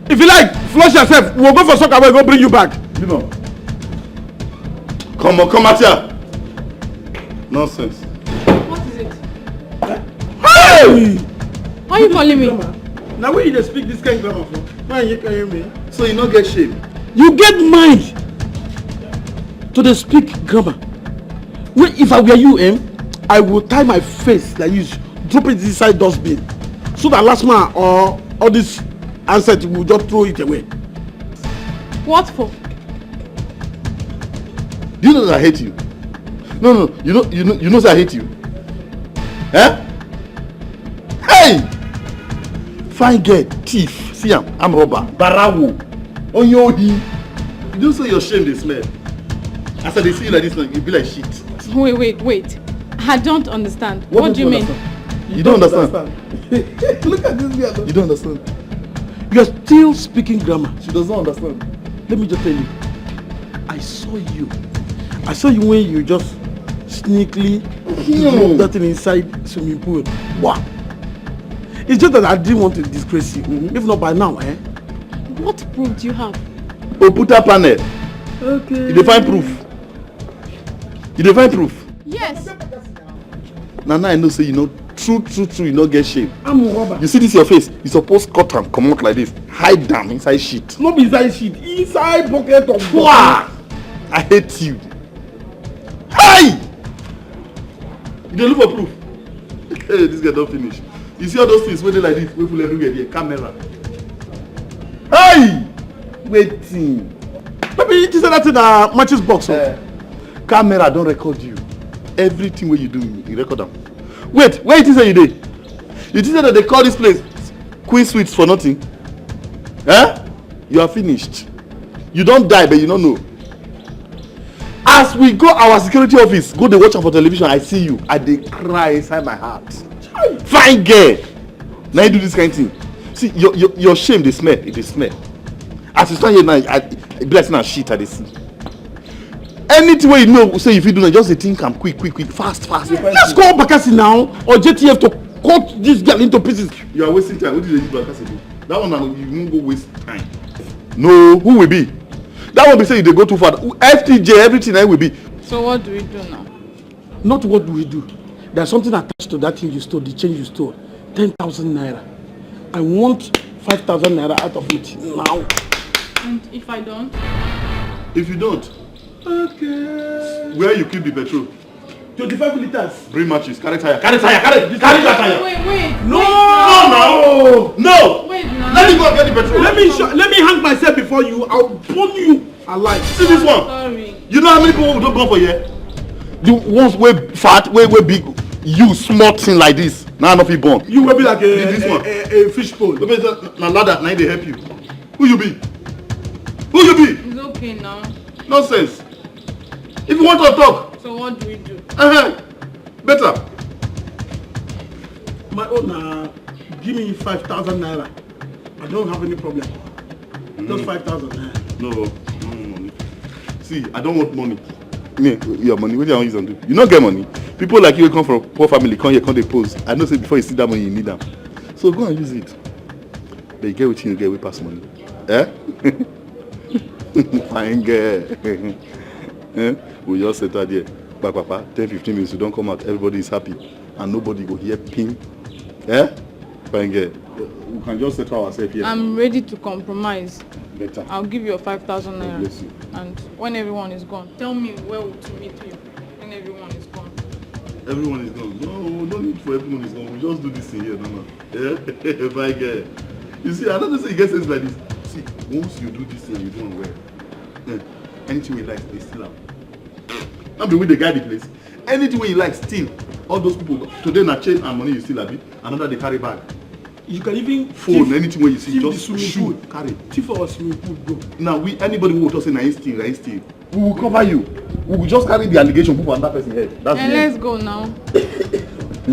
If you like, flush yourself. We'll go for soccer. We'll go bring you back. You know. Come on, come out here. Nonsense. What is it? Hey! Why are you calling me? Now where you just speak this kind of grammar from? Why you carrying me? So you not get shame? You get mind to the speak grammar. Wait, if I were you, I will tie my face like you, drop it inside dustbin, so that last man or all this answer will just throw it away. What for? Do you know that I hate you? No, you know that I hate you. Eh? Hey! Fine girl, thief, see I'm robber, barawo, Onojie. You don't say your shame they smell. As they see you like this, you be like shit. Wait. I don't understand. What do you mean? You don't understand. Look at this girl. You don't understand. You are still speaking grammar. She does not understand. Let me just tell you. I saw you when you just sneakily drop that thing inside swimming pool. Wow. It's just that I didn't want to disgrace you. If not by now, What proof do you have? Oh, put up panel. Okay. You define proof. Yes. Now I know say you know true, you not get shame. I'm a robber. You see this your face? You suppose cut and come out like this. Hide down inside shit. Not inside shit. Inside pocket of Wow! I hate you. Hey! You don't look for proof. Hey, this guy don't finish. You see all those things where they like this, we full everywhere there, camera. Hey! Waiting. Maybe it is that in a matches box. Camera don't record you. Everything where you do, you record them. Wait, where it is that you did? You think that they call this place Queen Suites for nothing? Eh? You are finished. You don't die, but you don't know. As we go our security office, go to watch for television, I see you. I dey cry inside my heart. Fine girl. Now you do this kind of thing. See, your shame, they smell. It is smell. As you stand here now, I blessing and shit I dey see. Anything where you know, say if you do not, just think I'm quick, fast. Let's call Bakassi now or JTF to cut this girl into pieces. You are wasting time. What did you use Bakassi do? That one you won't go waste time. No, who will be? That one be say they go too far. FTJ, everything I will be. So what do we do now? Not what do we do. There's something attached to that thing you stole, the change you stole. 10,000 naira. I want 5,000 naira out of it now. And if I don't? If you don't, okay. Where you keep the petrol? 25 liters. Bring matches. Carry tire. Carry that tire. Wait. No. Wait now. Let me go and get the petrol. Let me hang myself before you. I'll burn you alive. See this one. Sorry. You know how many people don't go for here? The ones way fat, way big. You small thing like this. Now enough you born. You will be like a fish pole. Now ladder, now they help you. Who you be? It's okay now. Nonsense. If you want to talk. So what do we do? Better. My own, give me 5,000 naira. I don't have any problem. Just 5,000 naira. No money. See, I don't want money. Me, your money, what do you want to use and do? You don't get money. People like you come from poor family, come here, come they pose. I know say before you see that money, you need them. So go and use it. But you get what you get, we pass money. Fine girl. We just sit out there. Papa, 10-15 minutes, you don't come out, everybody is happy. And nobody go hear ping. Fine girl. We can just settle ourselves here. I'm ready to compromise. Better. I'll give you a 5,000 naira. Bless you. And when everyone is gone, tell me where to meet you when everyone is gone. Everyone is gone. No need for everyone is gone. We just do this thing here, no. Fine girl. You see, I don't say you get things like this. See, once you do this thing, you do it well. Anything we like, they still have. Not be with the guy the place. Anything you like, still. All those people, today na chain and money you still have it. Another they carry bag. You can even phone, anything where you see, just shoot, carry. Thief our swimming pool, go. Now anybody who will just say na steal. We will cover you. We will just carry the allegation put on that person's head. That's and let's go now.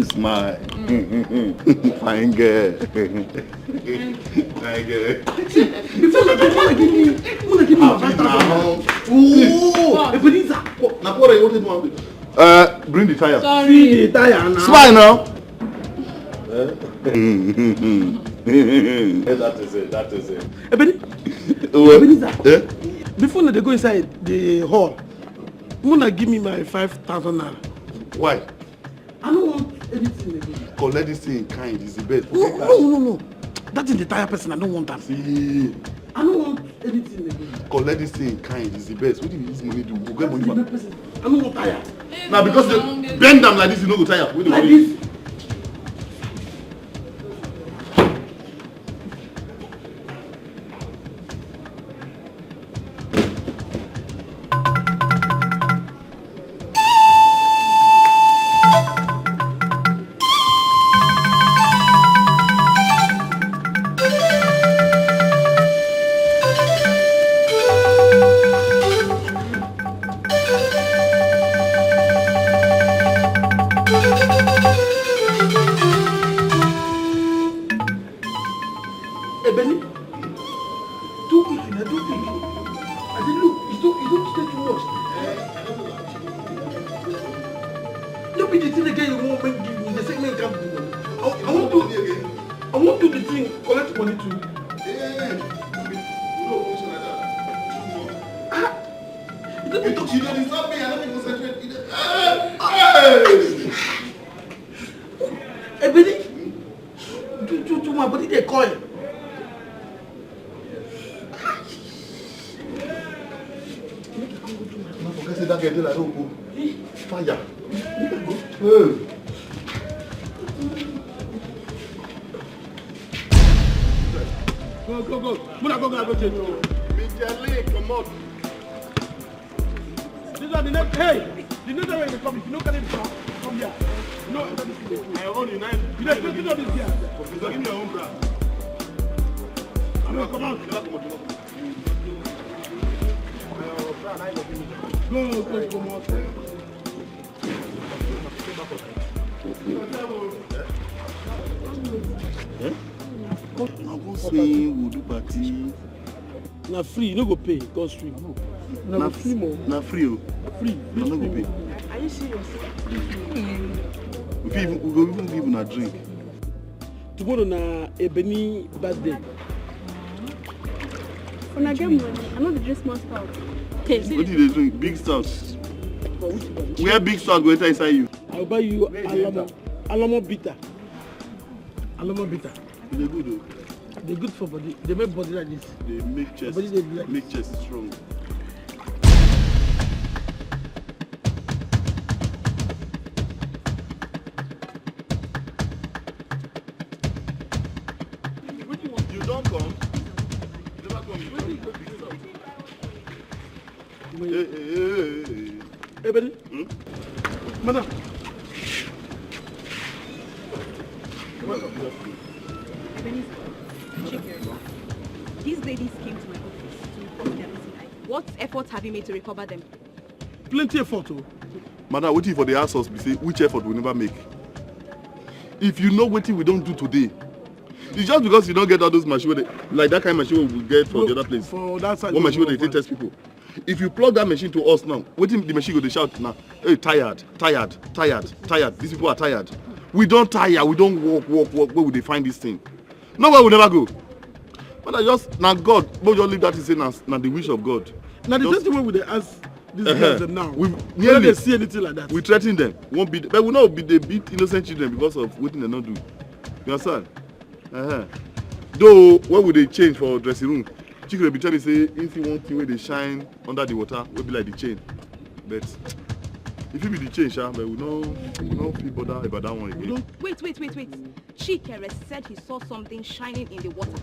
Smile. Fine girl. Fine girl. Bring the tire. Sorry. The tire now. Smile now. That is it. That is it. Ebeni? Yeah? Before they go inside the hall, Muna give me my 5,000 naira. Why? I don't want anything again. Collect this thing in kind is the best. No. That is the tire person. I don't want that. See. I don't want anything again. Collect this thing in kind is the best. What do you use money do? We'll get money back. I don't want tire. Now because they bend them like this, you don't go tire. Like this. Na free, you no go pay, cause free. Na free mo. Na free o. Free. No go pay. Are you serious? We go even give una drink. Tomorrow na Ebeni birthday. When I get money, I know the drink small stout. What did they drink? Big stout. Where big stout go enter inside you? I'll buy you Alamo bitter. Alamo bitter. They're good though. They're good for body. They make body like this. They make chest. Body they like. Make chest strong. You don't come. You never come. Hey, buddy. Madam. These ladies came to my office to report their missing items. What efforts have you made to recover them? Plenty of photo. Madam, waiting for the answers. We say which effort we never make. If you know what we don't do today, it's just because you don't get all those machines like that kind of machine we get from the other place. For that side. One machine where they test people. If you plug that machine to us now, waiting the machine go they shout now, hey, tired. These people are tired. We don't tire, we don't walk. Where would they find this thing? Nowhere we never go. But I just now God, but just leave that is now the wish of God. Now the same way we they ask these guys them now. We nearly they see anything like that. We threaten them. Won't be, but we not be they beat innocent children because of what they not do. You understand? Though what would they change for dressing room? Chicken will be telling me say if you want thing where they shine under the water, will be like the chain. But if it be the chain, but we no people bother about that one again. Wait. Chalrse said he saw something shining in the water.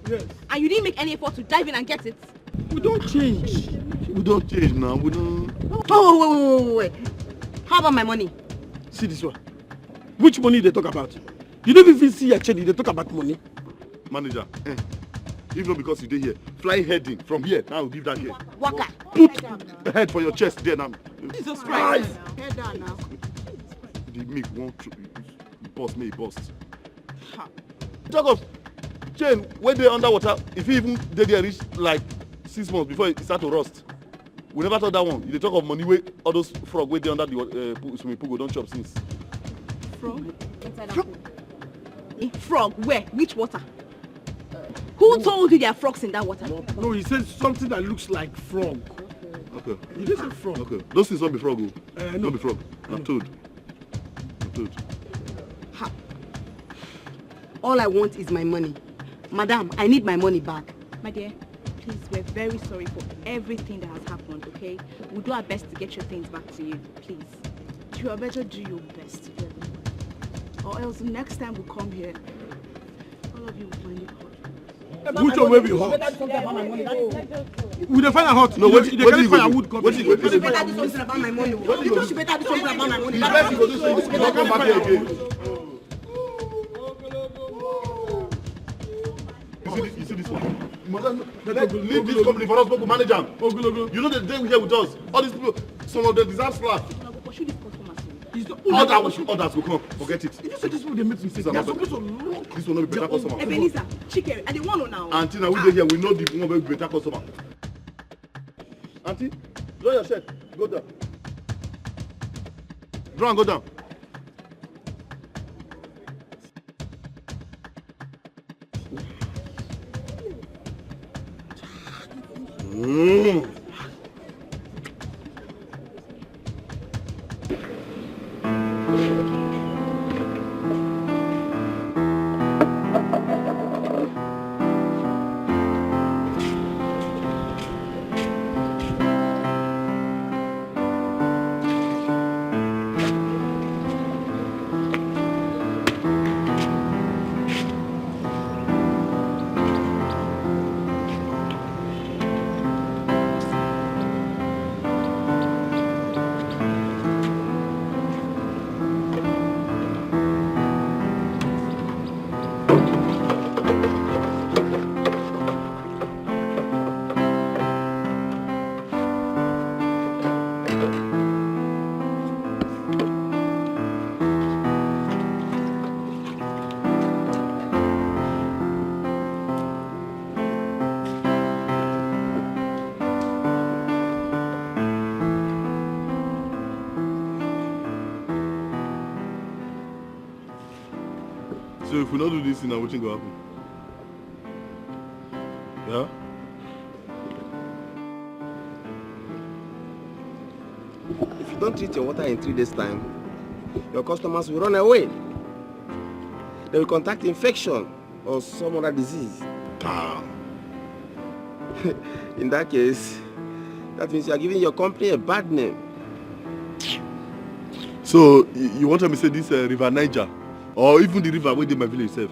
Yes. And you didn't make any effort to dive in and get it? We don't change. We don't change now. We don't. Oh, wait. How about my money? See this one. Which money they talk about? You don't even see actually they talk about money. Manager, if not because you did here, fly heading from here. Now I'll give that here. Waka. Put the head for your chest there now. Jesus Christ. Head down now. The milk won't bust me bust. Talk of chain when they underwater, if you even they there reach like 6 months before it start to rust. We never thought that one. They talk of money where all those frog where they under the swimming pool don't chop since. Frog? Inside that pool. Frog? Where? Which water? Who told you there are frogs in that water? No, he said something that looks like frog. Okay. He didn't say frog. Okay. Those things won't be frog. No. Not be frog. I'm told. Ha. All I want is my money. Madam, I need my money back. My dear, please, we're very sorry for everything that has happened, okay? We'll do our best to get your things back to you, please. You had better do your best to get the money. Or else the next time we come here, all of you will find it hard. Which one will be hot? Will they find a hot? No, they can't firewood. What you You better do something about my money. You better do something about my money. You better go do something. You don't come back here again. You see this one? Leave this company for us to manage them. You know the day we here with us. All these people, some of them deserve slap. Others will come. Forget it. You say this people they make mistakes. They are supposed to look. This will not be better customer. Ebenezer, Chike, I didn't want to now. Auntie, now we dey here. We know the one will be better customer. Auntie, draw your shirt. Go down. Draw and go down. So if we don't do this thing, what will happen? Yeah? If you don't treat your water in 3 days' time, your customers will run away. They will contract infection or some other disease. Damn. In that case, that means you are giving your company a bad name. So you want me to say this River Niger, or even the river where they my village itself?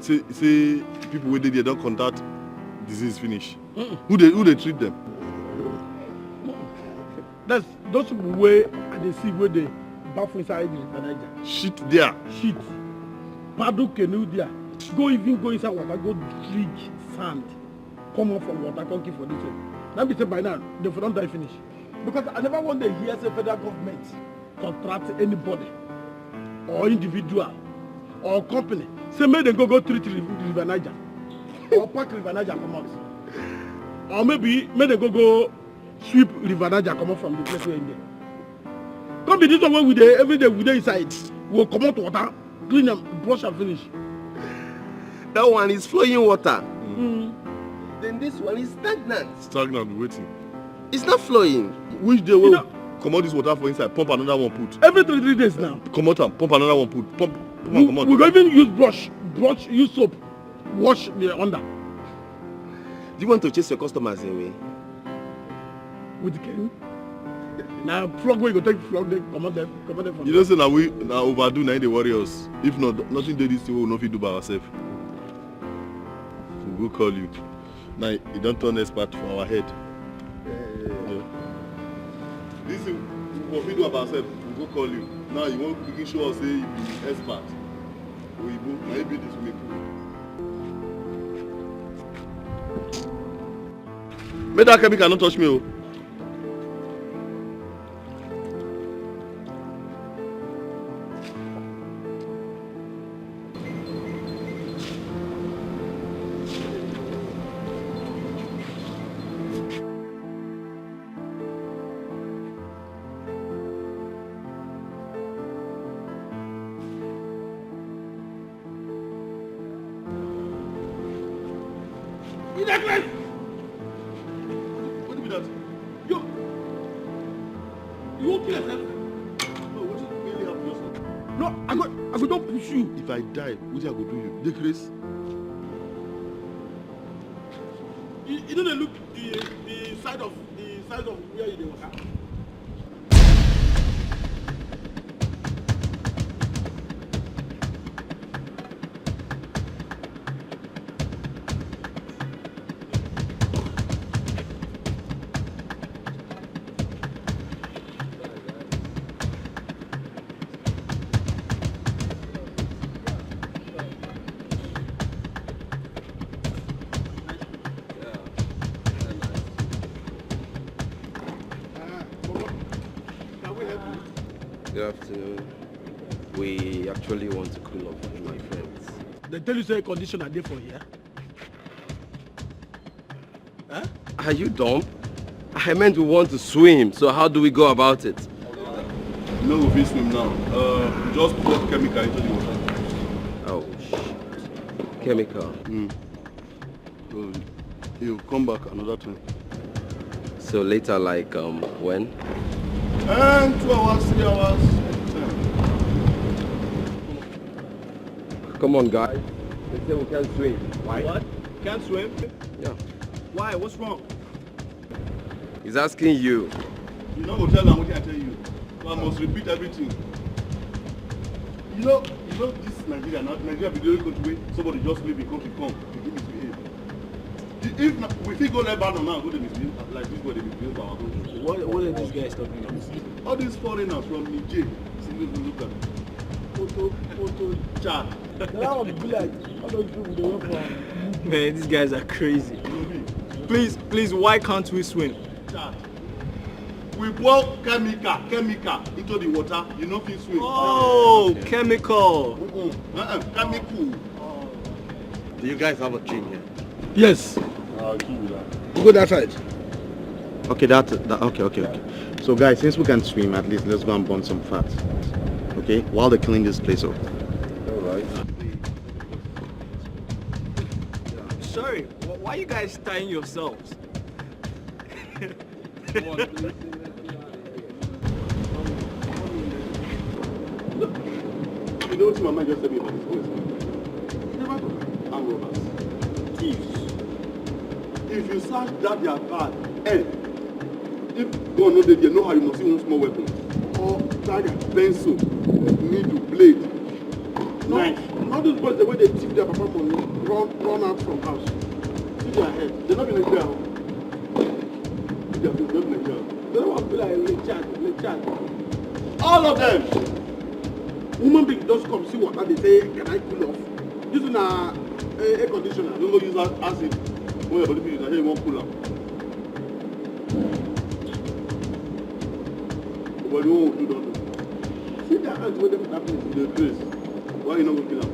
Say people where they don't contact disease finish. Who they treat them? That's those people where they see where they bath inside the River Niger. Shit there. Shit. Paddle canoe there. Go inside water, go dig sand. Come up from water, come keep for this way. That be said by now, they will not die finish. Because I never want to hear say federal government contract anybody or individual or company. Say make them go treat River Niger. Or park River Niger come out. Or maybe make them go sweep River Niger come out from the place where in there. Come be this one where we dey every day we dey inside. We'll come out water, clean them, brush and finish. That one is flowing water. Then this one is stagnant. Stagnant, waiting. It's not flowing. Which day will come out this water for inside, pump another one put? Every 3 days now. Come out and pump another one put. Pump come out. We go even use brush, use soap, wash the under. Do you want to chase your customers away? With the cane. Now flog where you go take flog them, come on them from. You don't say now we now overdo now the warriors. If not, nothing they this thing we will not fit do by ourselves. We will call you. Now you don't turn expert for our head. Yeah. This thing we will do about ourselves. We will call you. Now you want to show us say you be expert. We will now be this week. Make that chemical not touch me. Oh. In that place! What do you mean that? You won't kill yourself. No, what is really happening yourself? No, I go don't push you. If I die, what I go do you? The grace? You know they look the side of where you dey waka. Good afternoon. We actually want to cool off with my friends. They tell you say condition are there for here. Huh? Are you dumb? I meant we want to swim, so how do we go about it? You know we swim now. Just pour chemical into the water. Oh, shit. Chemical. So he'll come back another time. So later, like, when? 2 hours, 3 hours. Come on, guys. They say we can't swim. Why? What? Can't swim? Yeah. Why? What's wrong? He's asking you. You know, tell them what I tell you. So I must repeat everything. You know this Nigeria, not Nigeria be the only country where somebody just leave the country come, they misbehave. If not, we think go Lebanon now, go to misbehave like this way they misbehave for our country. What are these guys talking about? All these foreigners from Niger, see look at photo chat. That would be like all those people they work for. Man, these guys are crazy. Please, why can't we swim? Chat. We pour chemical into the water, you know if swim. Oh, chemical. Chemical. Do you guys have a gym here? Yes. I'll give you that. You go that side. Okay, okay. So guys, since we can swim, at least let's go and burn some fat. Okay, while they're cleaning this place up. Alright. Sorry, why are you guys tying yourselves? You know what my mind just said me about this place? Never armed robbers, thieves. If you search that their bag, if God know they know how you must see one small weapon, or dagger, pencil, needle, blade, knife. All those boys, the way they thief their papa money, run out from house. See their head. They're not in Nigeria. They're not in Nigeria. They don't want to be like Lechat. All of them. Woman being just come see water, they say, can I cool off? This is a air conditioner. Don't go use that acid. When your body feels like you won't cool off. But you won't do that. See that hands where them happen in the place. Why you not going to kill them?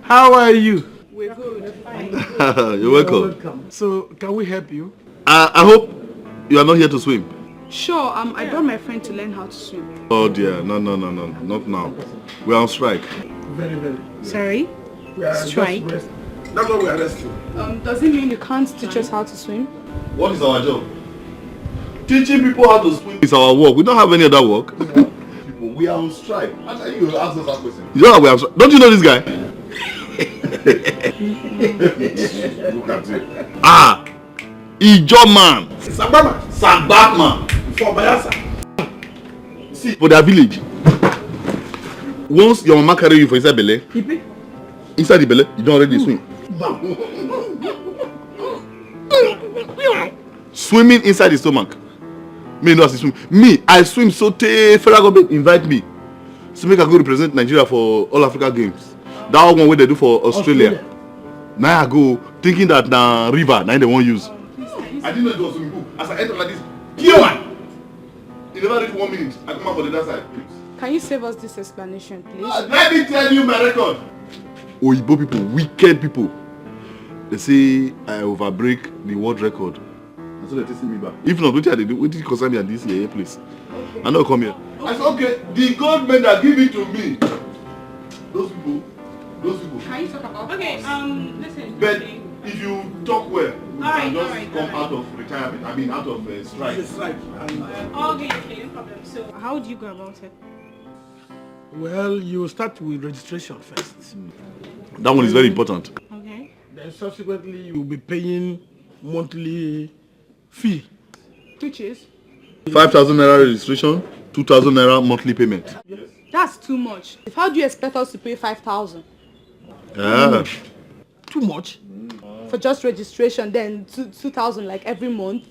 How are you? We're good. Fine. You're welcome. So, can we help you? I hope you are not here to swim. Sure, I brought my friend to learn how to swim. Oh dear, no, not now. We are on strike. Very, very. Sorry? We are Strike? just rest. That's why we are resting. Does it mean you can't teach us how to swim? What is our job? Teaching people how to swim is our work. We don't have any other work. People, we are on strike. Actually, you ask us that question. You know we are on strike. Don't you know this guy? Look at it. Ijo man. Sagbama. For Bayelsa. See, for their village. Once your mama carry you for inside belle, inside the belle, you don't already swim. Swimming inside the stomach. Me know as swim. Me, I swim so federal government invite me. So make I go represent Nigeria for all Africa games. That one where they do for Australia. Now I go thinking that the river, now they won't use. I didn't know it was swimming pool. As I enter like this, pure one. It never reached 1 minute. I come out for the other side, please. Can you save us this explanation, please? Let me tell you my record. Oyibo people, wicked people. They say I overbreak the world record. And so they're testing me back. If not, what did you concern me at this here, please? Okay. I know come here. I said, okay, the gold medal give it to me. Those people. Can you talk about listen. But if you talk well, you can just come out of retirement. I mean, out of strike. It's a strike. Okay, no problem. So, how do you go about it? Well, you start with registration first. That one is very important. Okay. Then subsequently, you will be paying monthly fee. Which is? 5,000 naira registration, 2,000 naira monthly payment. Yes. That's too much. How do you expect us to pay 5,000? Yeah. Too much? For just registration, then 2,000 like every month?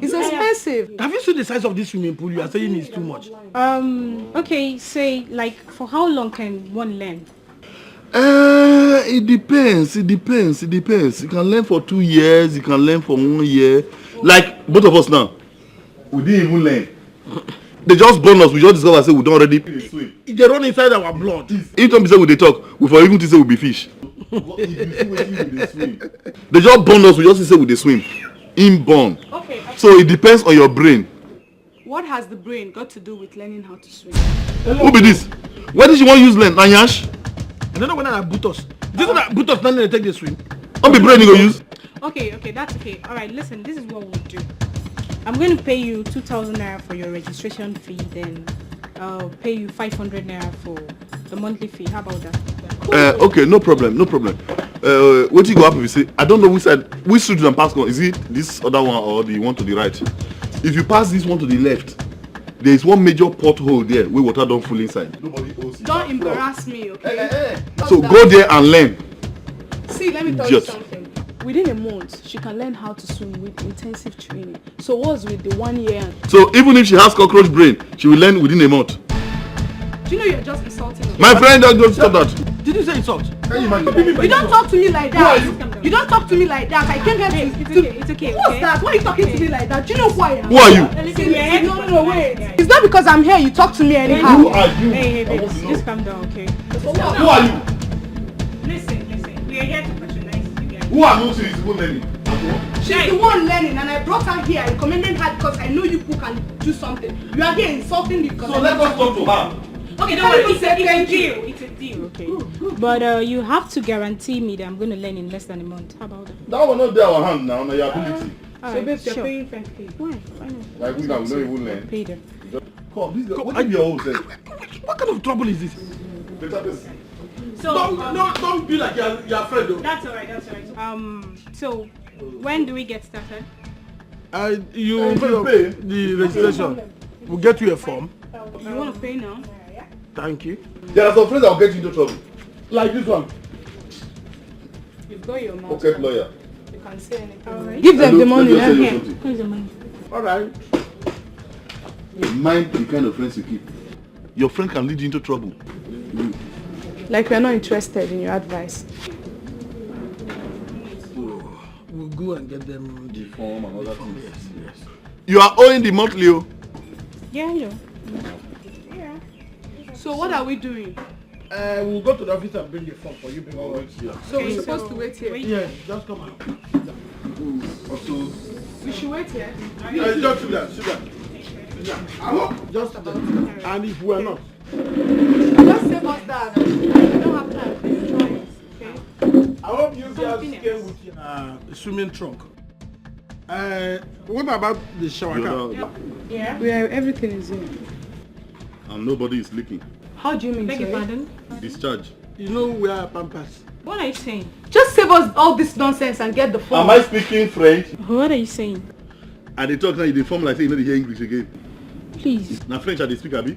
It's expensive. Have you seen the size of this swimming pool? You are saying it's too much. Okay, say like for how long can one learn? It depends. You can learn for 2 years, you can learn for 1 year. Like both of us now. We didn't even learn. They just born us, we just discover say we don't already swim. They run inside our blood. If don't be say we dey talk, we for even think say we be fish. They just born us, we just say we dey swim. Inborn. Okay. So it depends on your brain. What has the brain got to do with learning how to swim? Who be this? Why did you want to use learn? Nanyash? I don't know when I boot us. This is not boot us, then they take the swim. Don't be brain you go use. Okay, that's okay. Alright, listen, this is what we'll do. I'm going to pay you 2,000 naira for your registration fee, then I'll pay you 500 naira for the monthly fee. How about that? Okay, no problem. What you go up if you say, I don't know which street you pass on. Is it this other one or the one to the right? If you pass this one to the left, there is one major pothole there where water don't full inside. Nobody owes you. Don't embarrass me, okay? So go there and learn. See, let me tell you something. Within a month, she can learn how to swim with intensive training. So what's with the 1 year? So even if she has cockroach brain, she will learn within a month. Do you know you're just insulting me? My friend, don't stop that. Did you say insult? You don't talk to me like that. You don't talk to me like that. I came here to... It's okay. What's that? Why are you talking to me like that? Do you know who I am? Who are you? No, wait. It's not because I'm here you talk to me anyhow. Who are you? Hey, babes, just calm down, okay? Who are you? Listen. We are here to patronize you guys. Who are you to is even learning? She's the one learning, and I brought her here. I commended her because I know you people can do something. You are here insulting me because... So let us talk to her. Okay, don't worry. It's a deal. Okay. But you have to guarantee me that I'm going to learn in less than a month. How about that? That will not be our hand now, on your ability. So babes, you're paying friendly. Why? Why not? Like we don't even learn. Pay them. Come, this what is your own sense? What kind of trouble is this? Better person. So Don't be like your friend though. that's alright. So when do we get started? You pay the registration. We'll get you a form. You want to pay now? Thank you. There are some friends that will get you into trouble. Like this one. You've got your mouth. Pocket lawyer. You can say anything. Alright. Give them the money. Let me Here. tell you something. Where's the money? Alright. Mind the kind of friends you keep. Your friend can lead you into trouble. Like we're not interested in your advice. We'll go and get them The form and all that things. Yes. You are owing the monthly. Oh. Yeah, I know. So what are we doing? We'll go to the office and bring the form for you before. So we're supposed to wait here. Yes, just come out. Also, We should wait here. Just sit down. Just sit down. And if we're not, Just save us that. We don't have time. Please join us. Okay? I hope you guys came with your swimming trunk. What about the shower cap? Yeah. Everything is here. and nobody is leaking. How do you mean? Beg your pardon? Discharge. You know we are Pampers. What are you saying? Just save us all this nonsense and get the phone. Am I speaking French? What are you saying? And they talk now, they form like say you know they hear English again. Please. Now French I they speak abi.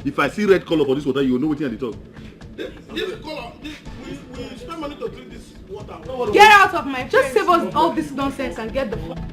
If I see red color for this water, you will know what they talk. This color, we spend money to drink this water. Get out of my face. Just save us all this nonsense and get the phone.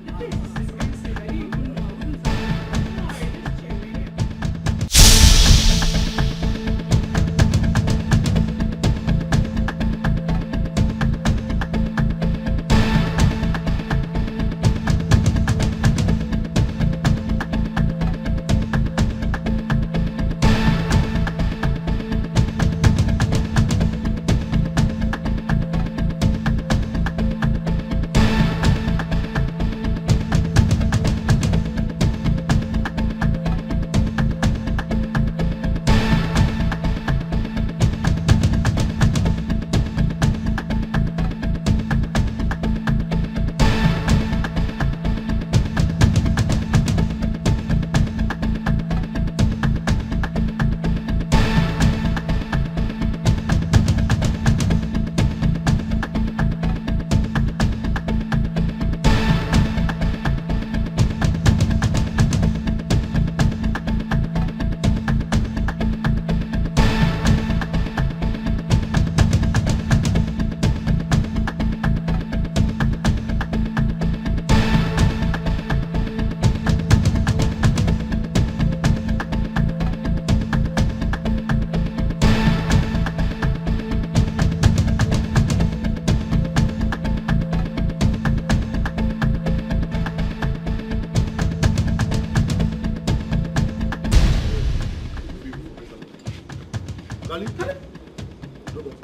Drop off.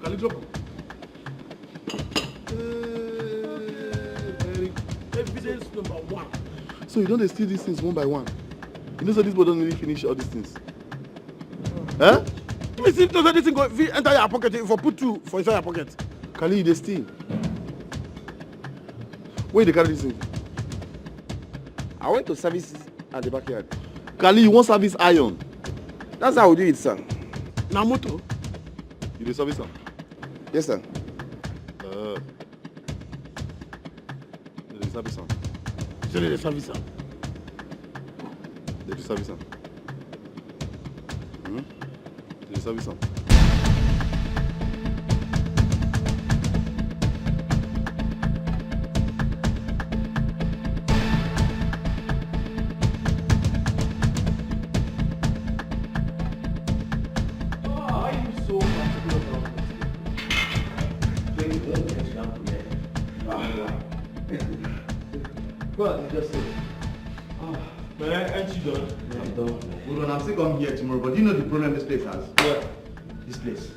Kali, drop off. Evidence number 1. So you don't steal these things one by one. You know, so this boy don't really finish all these things. Huh? Please, if this thing go, if you enter your pocket, if I put 2 for inside your pocket. Kali, they steal. Where they carry this thing? I went to service at the backyard. Kali, you want service iron? That's how we do it, sir. Na moto. You dey service am? Yes, sir. You dey service am? So they service am. They dey service am? They dey service am? Well, you just say, man, aren't you done? yeah, I'm done. Hold on, I'm still coming here tomorrow, but do you know the problem this place has? What? This place.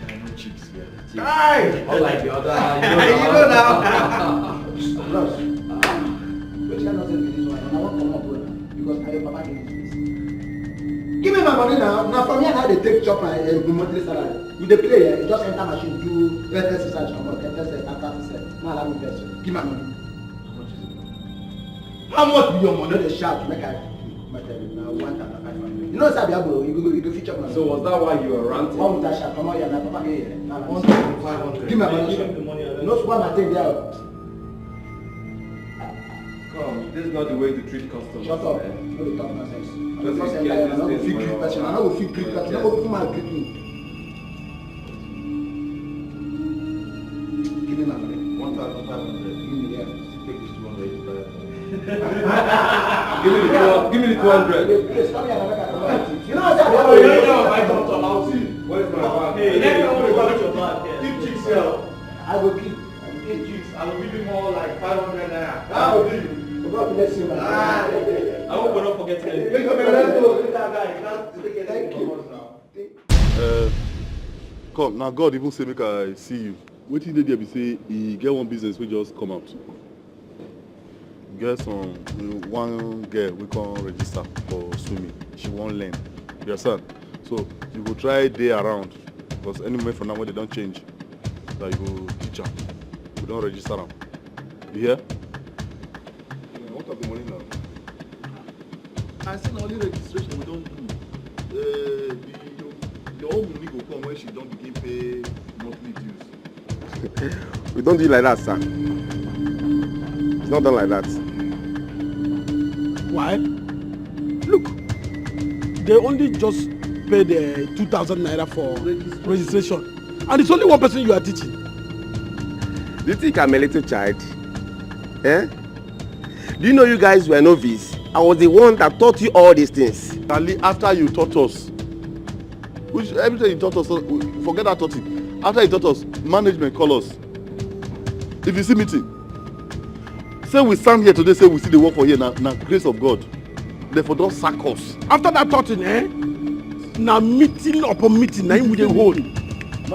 There are no chicks here. Hey! Unlike the other, you know now. Bros, which kind of thing is this one? And I want to come up with it because I have papa in this place. Give me my money now. Now from here, how they take chop my monthly salary. You dey play here, you just enter machine, do exercise, come on, exercise, now allow me best. Give my money. How much be your money? Not the shout, make I now 1,500. You know Sabiabo, you go feature money. So was that why you were ranting? One with that shout, come on here, my papa here. 1,500. Give me my money. Give him the money already. No one I take there. Come, this is not the way to treat customers. Shut up. Man. No dey talk nonsense. Just First get enter, I this no go thing fit greet tomorrow. person. I no go fit greet person. No go fit man greet me. Give me my money. 1,500. Give me there. Take this 200. Give me the 200. Please come here and make I come back. You know what I'm Oh, saying? yeah, yeah, I don't talk. I'll see. Where's my bag? Hey, let me know about your bag. Keep chicks here. I go keep. Keep chicks. I will give you more like 500 naira. I go keep. God bless you, man. I hope we're not forgetting anything. Let's go. Thank you. Come, now God even say make I see you. Wetin dey there be say he get one business wey just come out. Get some one girl we can register for swimming. She won't learn. You understand? So you go try day around because anyway from now when they don't change, that you go teach her. We don't register them. You hear? Yeah, what of the money now? I said only registration we don't do. The whole money go come when she don't begin pay monthly dues. We don't do it like that, sir. It's not done like that. Why? Look, they only just paid 2,000 naira for registration. And it's only one person you are teaching. Do you think I'm a little child? Eh? Do you know you guys were novice? I was the one that taught you all these things. Ali, after you taught us, which everything you taught us, forget that taught it. After you taught us, management call us. If you see meeting, say we stand here today, say we see the work for here, now grace of God. Therefore, don't sack us. After that talking, now meeting upon meeting, now we dey hold.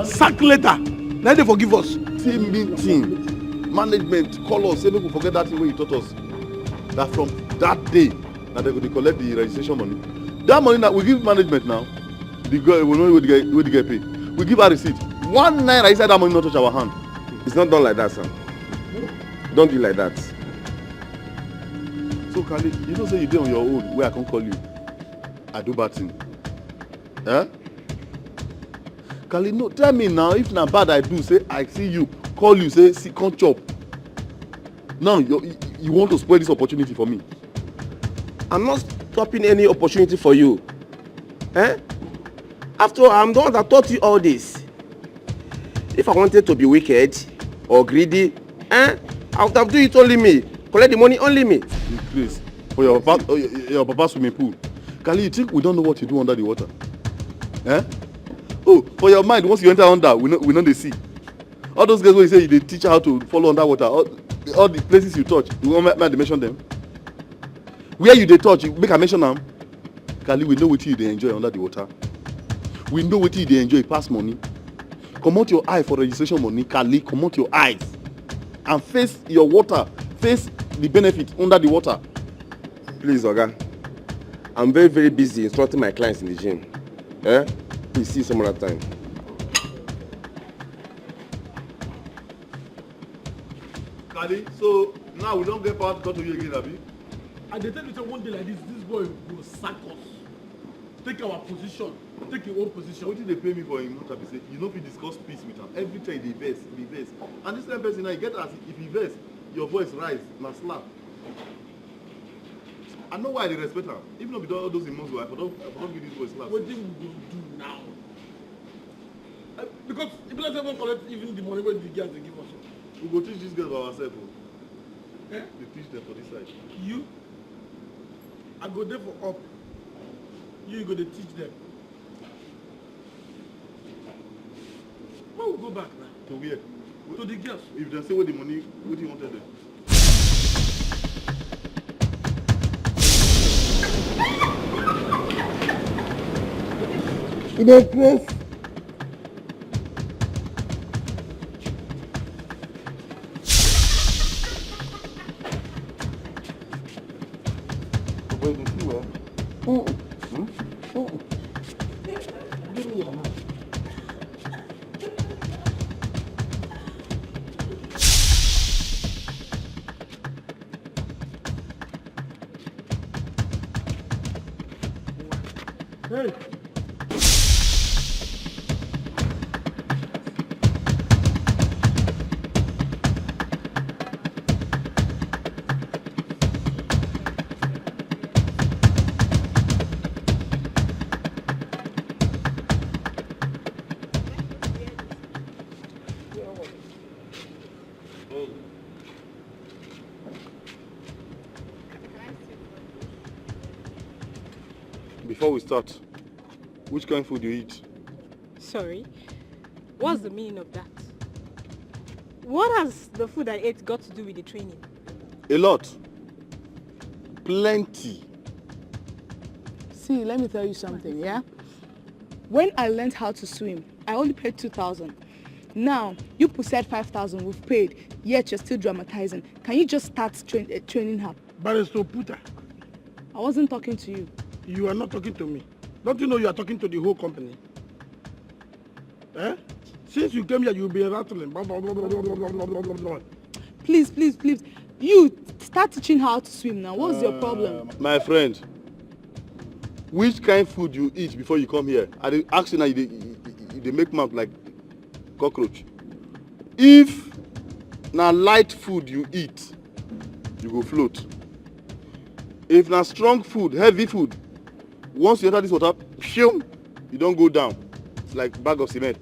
Sack later, now they forgive us. Team meeting, management call us, say make we forget that thing wey you taught us. That from that day, now they go to collect the registration money. That money now we give management now. The girl we know where the guy pay. We give her receipt. 1 naira inside that money not touch our hand. It's not done like that, sir. Don't do it like that. So Kali, you know say you dey on your own where I can call you. I do bad thing. Eh? Kali, no, tell me now if na bad I do, say I see you, call you, say see come chop. Now you want to spoil this opportunity for me. I'm not stopping any opportunity for you. Eh? After all, I'm the one that taught you all this. If I wanted to be wicked or greedy, I would have do it only me. Collect the money only me. Please, for your papa swimming pool. Kali, you think we don't know what you do under the water? Eh? Oh, for your mind, once you enter under, we know they see. All those guys where you say they teach how to follow underwater, all the places you touch, you want me to mention them? Where you they touch, you make a mention them. Kali, we know what you they enjoy under the water. We know what they enjoy pass money. Come out your eye for registration money, Kali. Come out your eyes and face your water. Face the benefit under the water. Please, Oga. I'm very, very busy instructing my clients in the gym. Eh? Please see you some other time. Kali, so now we don't get power to talk to you again, Abi? And they tell you one day like this boy will sack us. Take our position. Take your own position. What did they pay me for him? Not say you know if you discuss peace with him. Every time they vex. And this time person now you get as if he vex, your voice rise, now slap. I know why they respect her. Even if all those emotions, I don't give this voice slap. What do we do now? Because if let's even collect even the money where the girls they give us. We go teach these girls by ourselves. Eh? They teach them for this side. You? I go there for up. You go to teach them. Why we go back now? To where? To the girls. If they say where the money, what do you want to do? In a place. Where do you see where? Give me your hand. Hey. Before we start, which kind of food do you eat? Sorry? What's the meaning of that? What has the food I ate got to do with the training? A lot. Plenty. See, let me tell you something, yeah? When I learned how to swim, I only paid 2,000. Now, you said 5,000 we've paid, yet you're still dramatizing. Can you just start training her? Barrister Puta, I wasn't talking to you. you are not talking to me. Don't you know you are talking to the whole company? Eh? Since you came here, you've been rattling. Blah, blah, blah, blah, blah, blah, blah, blah, blah, blah. Please, please, please. You start teaching her how to swim now. What's your problem? My friend, which kind of food you eat before you come here? I dey ask you now, they make mouth like cockroach. If na light food you eat, you go float. If na strong food, heavy food, once you enter this water, you don't go down. It's like bag of cement.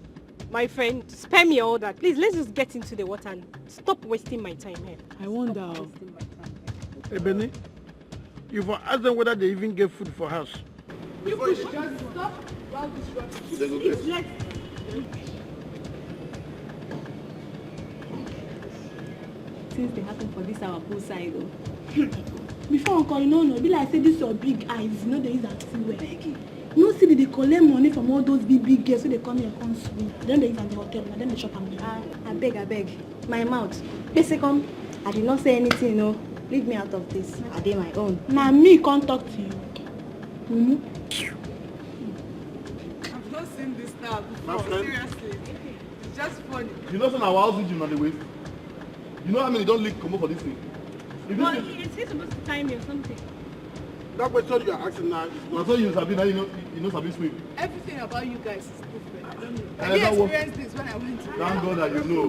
My friend, spare me all that. Please, let's just get into the water and stop wasting my time here. I wonder. Hey, Benny, you for ask them whether they even get food for house. You should just stop while disrupting. Things they happen for this our poolside though. Before Uncle, you know, be like say this your big eyes, you know they use that see well. You know, see they collect money from all those big girls so they come here and come swim. Then they use at the hotel, and then they shop and I beg. My mouth. Basically, I did not say anything, you know. Leave me out of this. I did my own. now me can't talk to you. I've not seen this now My before, friend. seriously. It's just funny. You know, some our house gym on the way. You know how many don't leak come up for this thing? If But this thing, is he supposed to time me or something? That question you are asking now is that's not... why you sabi now you know sabi swim. Everything about you guys is different. I don't know. I I didn't don't know. experience this when I went to Thank God that you know.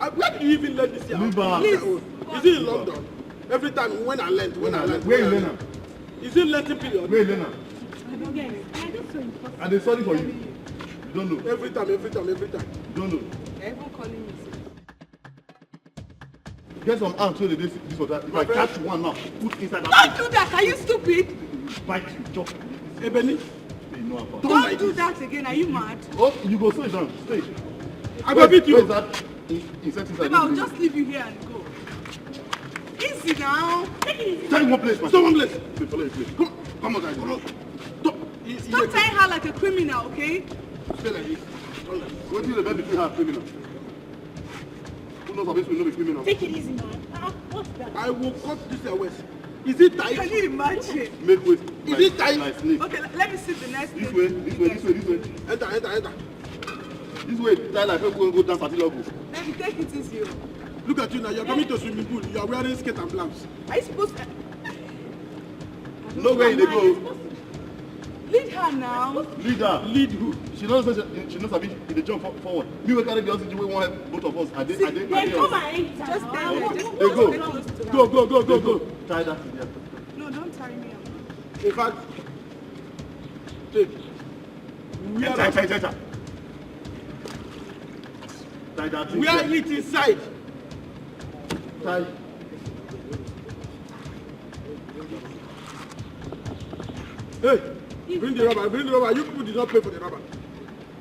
Where did you even learn this here? Leave her. Is it in London? Every time when I learned. Where you learn am? Is it Latin period? Where you learn am? Yes, I think so impossible. And they sorry for you. You don't know. Every time. You don't know. They're even calling me. Get some ants so they this water. If I catch one now, put inside that. Don't do that! Are you stupid? Bite you, chop. Hey, Benny. They know about. Don't do that again. Are you mad? Oh, you go stay down. Stay. I go beat you. Where's that insect inside? Babe, I'll just leave you here and go. Easy now. Tell one place, man. Stay one place. Follow your place. Come on, guys. Stop. Stop tying her like a criminal, okay? Stay like this. What do the bed between her and criminal? Who knows about this will not be criminal? Take it easy, man. What's that? I will cut this away. Is it tight? Can you imagine? Make way. Is it tight? Like snake. Okay, let me see the next This thing. way, this way, this way, this way. Enter. This way, tie like people go down party logo. Let me take it easy. Look at you now. You're coming to swimming pool. You are wearing skirt and blouse. Are you supposed to... No way they go. Lead her now. Lead her. Lead who? She knows that they jump forward. Me we carry the oxygen, we won't help both of us. Are they? Come on. Just stay there. Just They go. stay close to her. Go. Tie that together. No, don't tie me up. In fact, take. Tie. Tie that thing. Wear it inside. Tie. Hey, bring the rubber. You people did not pay for the rubber.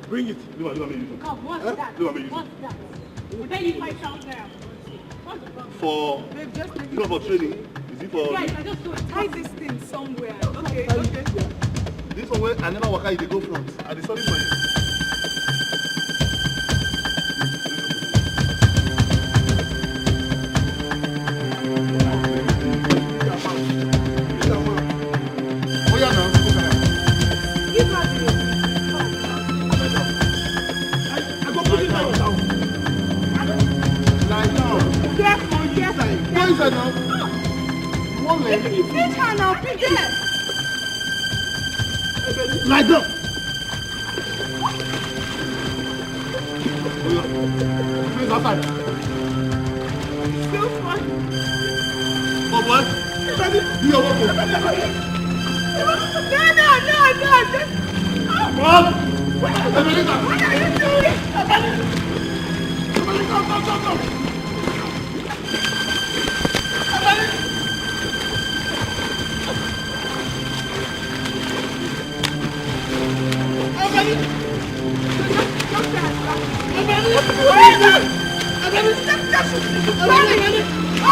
Bring it. Look at me. Come, what's that? Look at me. What's that? We pay you 5,000 naira. What's the problem? For Babe, just take it's not for training. Is it for Guys, I just don't tie this thing somewhere. Okay. this one where I never walk out, they go front. I dey sorry for you. Oh yeah, now. Give her the... I go put it down. Lie down. Careful. Go inside now. One leg. Feed her now, pick it. Lie down. Please outside. Still fine. For what? You are welcome. No. What? What are you doing? Come.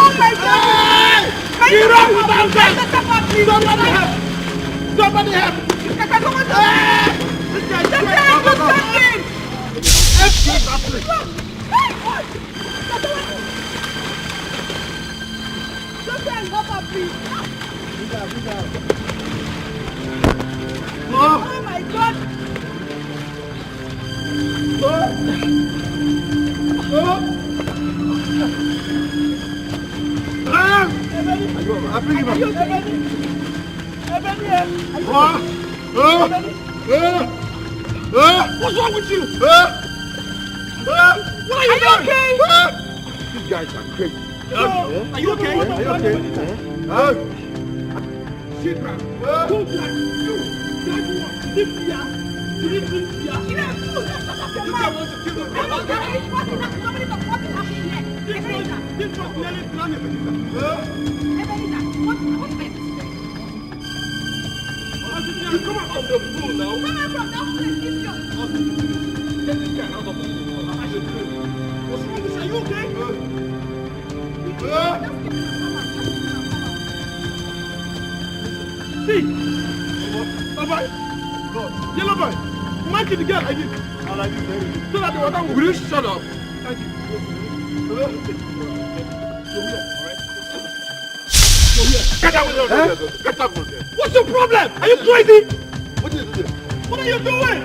Oh my God! Somebody help! Oh my God! What's wrong with you? What are you doing? Okay? These guys are crazy. Are you okay? Are you okay? Sit down. Don't like you. Like what? Live here. You live here. Yes. This guy wants to kill us. This was nearly planning. You come out from the pool now. Get this guy out of the pool. What's wrong with you? Are you okay? See? Bye-bye. Yellow boy. Mind the girl like this. I like this. So that the water will... Will you shut up? Thank you. Get out with them. Get out with them. What's your problem? Are you crazy? What did you do there? What are you doing?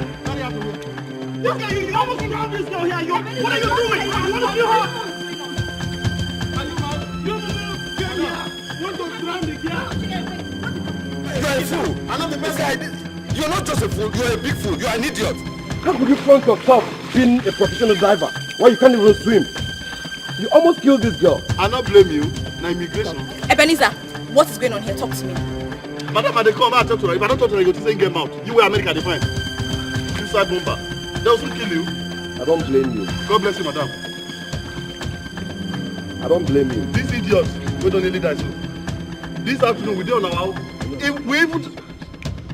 This guy, you almost drowned this girl here. What are you doing? I want to kill her. Are you mad? You want to drown the girl? You are a fool. I'm not the best guy. You're not just a fool. You're a big fool. You are an idiot. How could you flaunt yourself being a professional diver while you can't even swim? You almost killed this girl. I not blame you. Now immigration. Ebenezer, what is going on here? Talk to me. Madam, they come out talk to her. If I don't talk to her, you go to say get out. You were America, they find. Suicide bomber. They also kill you. I don't blame you. God bless you, madam. I don't blame you. These idiots, we don't nearly die so. This afternoon, we dey on our house. If we even,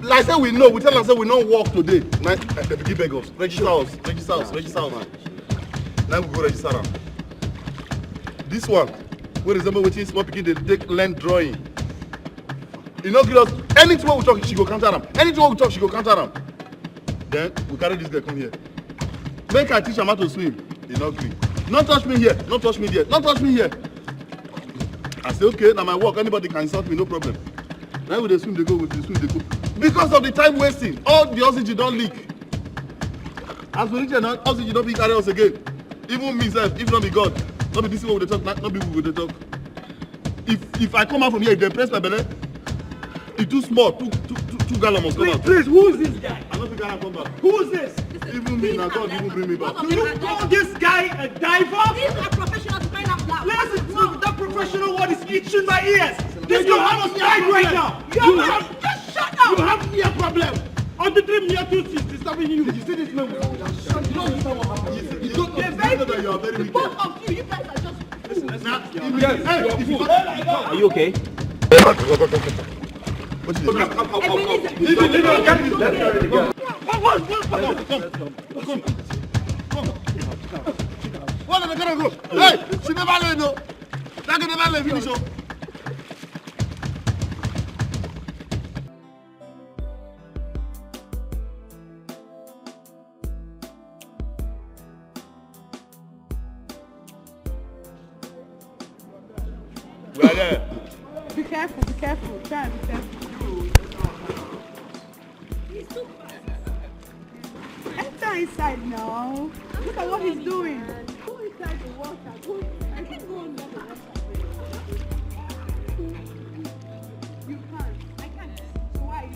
like say we know, we tell them say we don't work today. Now, they begin beg us. Register us. Now we go register them. This one, we resemble wetin small pikin dey take learn drawing. You know, give us anything we talk, she go counter them. Anything we talk, she go counter them. Then we carry this girl come here. Make I teach am how to swim. He not agree. Not touch me here. Not touch me there. Not touch me here. I say okay, now my work. Anybody can insult me, no problem. Now with the swim they go, with the swim they go. Because of the time wasting, all the oxygen don't leak. As we reach here now, oxygen don't be carry us again. Even me self, if not be God, not be this way with the talk, not be with the talk. If I come out from here, if they press my belly, it's too small, two gallons must come out. Please, who is this guy? I don't think I can come back. Who is this? Even me now, God even bring me back. Do you call this guy a diver? These are professionals to find out loud. Listen to me, that professional word is itching my ears. This girl has a dive right now. Just shut up. You have ear problem. On the dream near to is disturbing you. You see this man? You don't understand what happened. You know that you are very wicked. Both of you guys are just fools. Are you okay? What is What am I gonna go? Hey, she never let no. That can never let finish. We are there. Be careful, be careful. Try and be careful. Enter inside now. Look at what he's doing. Go inside the water. I can't go under the water. You can't. I can't. So why are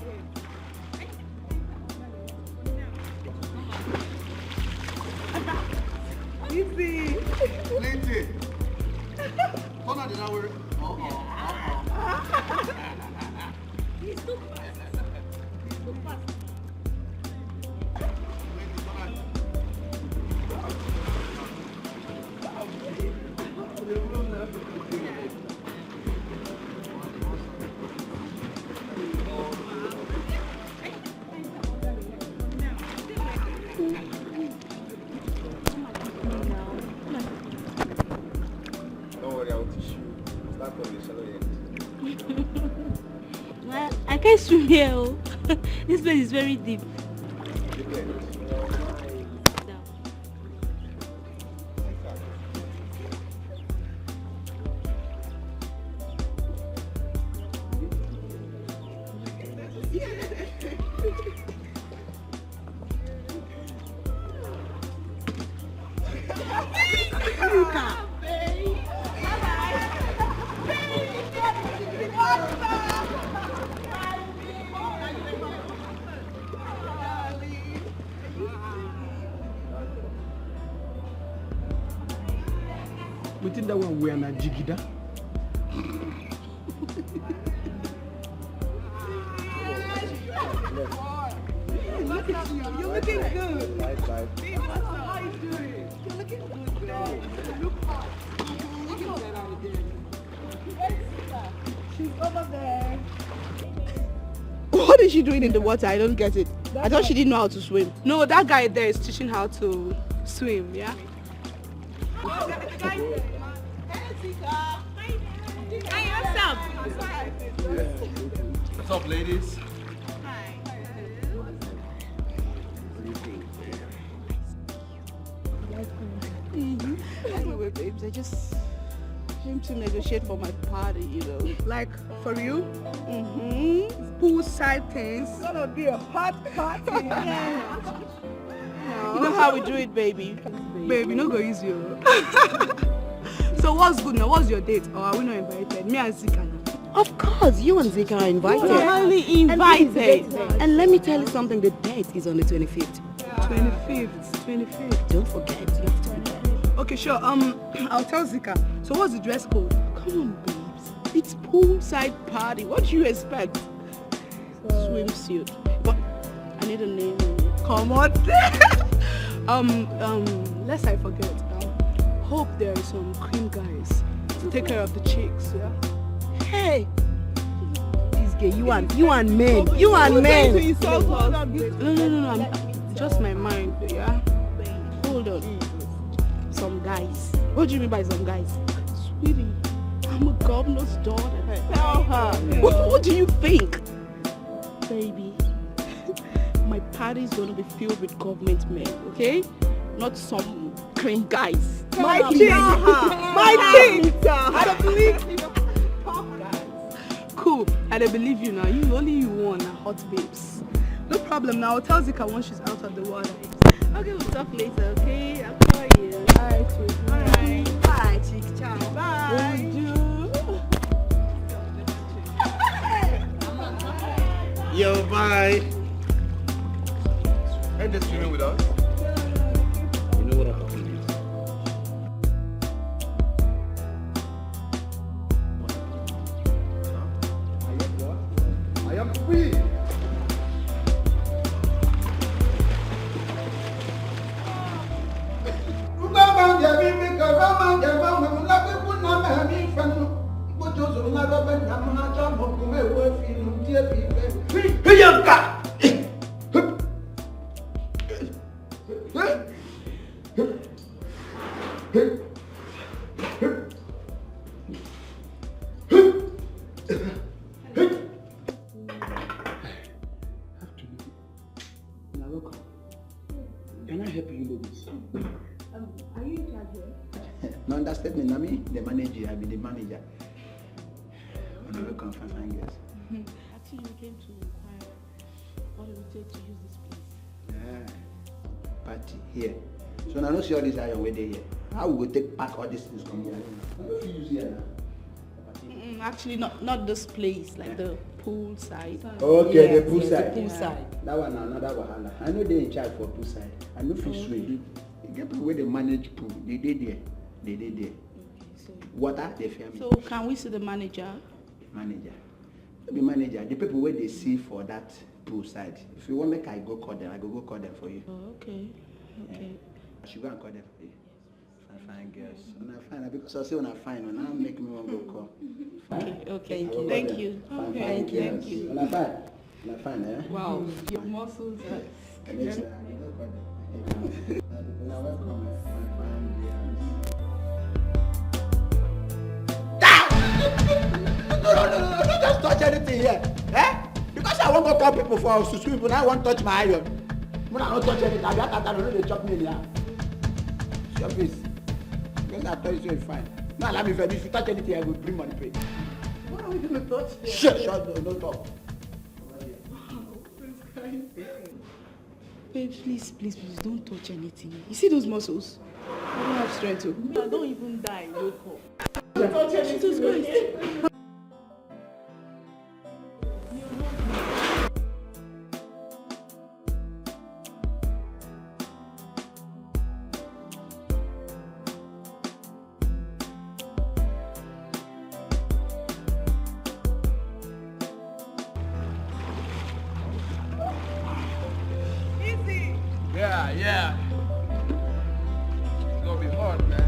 you there? Easy. Plenty. Hold on, did I work? He's too fast. He's too fast. I can't swim here. Oh. This place is very deep. Within that one, we are not jigida. Look at you. You're looking good. How are you doing? You're looking good. Look hot. She's over there. What is she doing in the water? I don't get it. I thought she didn't know how to swim. No, that guy there is teaching how to swim, yeah? What's up, ladies? Anyway, babes, I just came to negotiate for my party, you know. Like, for you? Mm-hmm. Poolside things. It's gonna be a hot party. Yeah. You know how we do it, baby. Baby, no go easy. So what's good now? What's your date? Or are we not invited? Me and Zika. Of course, you and Zika are invited. Only invited. And let me tell you something, the date is on the 25th. 25th. Don't forget, you have to be there. Okay, sure. I'll tell Zika. So what's the dress code? Come on, babes. It's poolside party. What do you expect? Swimsuit. What? I need a name. Come on. Lest I forget. Hope there are some cream guys to take care of the chicks, yeah? Hey! This gay, you and men. You and men. No, I'm just my mind, yeah? Hold on. Some guys. What do you mean by some guys? Sweetie, I'm a governor's daughter. Tell her. What do you think? Baby, my party is going to be filled with government men, okay? Not some clean guys. My king! My king! I don't believe you. Cool, I don't believe you now. Only you want hot babes. No problem now. I'll tell Zika once she's out of the water. Okay, we'll talk later, okay? I'll call you. Alright, sweetie. Alright. Bye, chick. Ciao. Bye. Yo, bye. And the swimming with us? You know what I'm talking about? I am free. Can I help you, ladies? Are you in charge here? No understatement, I mean the manager, I be the manager. When I welcome fine girls. Actually, we came to inquire what it would take to use this place. Yeah. Party here. So now I don't see all this iron where they here. How we go take pack all these things come here? What do you use here now? Actually, not this place, like the pool side. Okay, yes, the pool yes, side. The pool side. That one another wahala. I know they in charge for pool side. I know fish swim. You get people where they manage pool. They did there. Okay, so Water, they fear me. So can we see the manager? Manager. The manager. The people where they see for that pool side. If you want make I go call them, I go call them for you. Oh, okay. Okay. Yeah. I should go and call them for you. Fine girls. When I find because I say when I find when I make me want to go call. Okay. Thank you. Thank you. When I find, eh? Wow, your muscles are. Next time, I go call them. When I welcome, my fine girls. No, don't just touch anything here. Eh? Because I won't go call people for us to swim, but I won't touch my iron. When I don't touch anything, I don't they chop me in here. It's your face. Because I tell you so it's fine. No, allow me if you touch anything, I will bring money pay. What are we going to touch here? Shut, don't talk. Babe, please, don't touch anything. You see those muscles? I don't have strength to. I don't even die, local. Don't touch anything. Yeah. It's gonna be hard, man.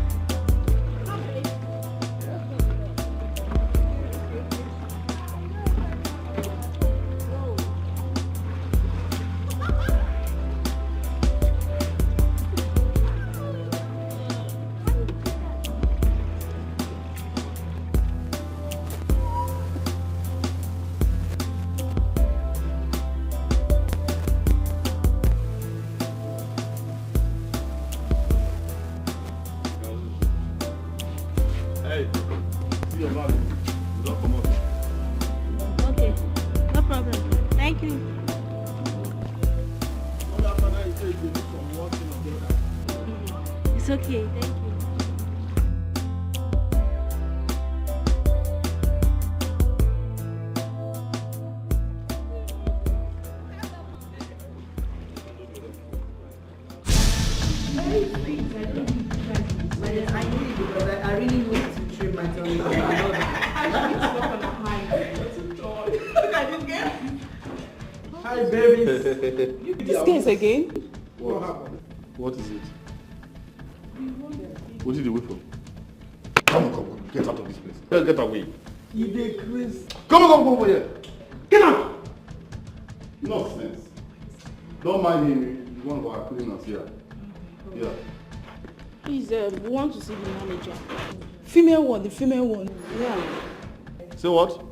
Okay, no problem. Thank you. It's okay, thank you. I really need to trim my tongue. Hi, babies. This case again? What happened? What is it? What did you wait for? Come. Get out of this place. Get away. You did, Chris. Come over here. Get out! Nonsense. Don't mind him. He's one of our cleaners here. Yeah. Please, we want to see the manager. Female one, the female one. Yeah. Say what?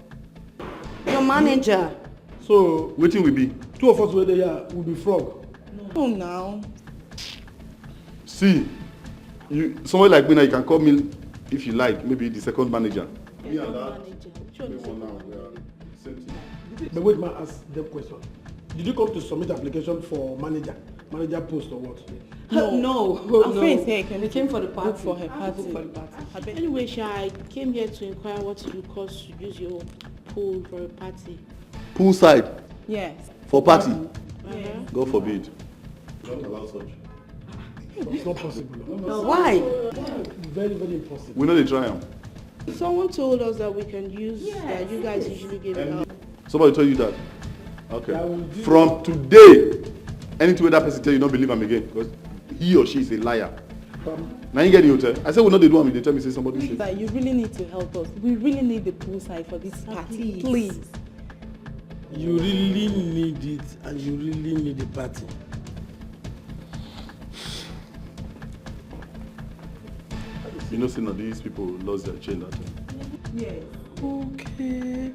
Your manager. So, waiting will be. Two of us were there will be frog. No, now. See, somebody like me now, you can call me if you like, maybe the second manager. Me and that. But wait, man, ask them question. Did you come to submit application for manager post or what? No. Our friends here, they came for the party. Book for her party. Anyway, I came here to inquire what it would cost to use your pool for a party. Poolside? Yes. For party? God forbid. Don't allow such. It's not possible. Why? Very, very impossible. We know they try them. Someone told us that we can use that you guys usually give it out. Somebody told you that? Okay. From today, anything that person tell you, don't believe him again. Because he or she is a liar. Now you get the hotel. I said we know they do them. They tell me say somebody says. That you really need to help us. We really need the poolside for this party. Please. You really need it, and you really need the party. You know, seeing these people lost their chain that time. Yes. Okay.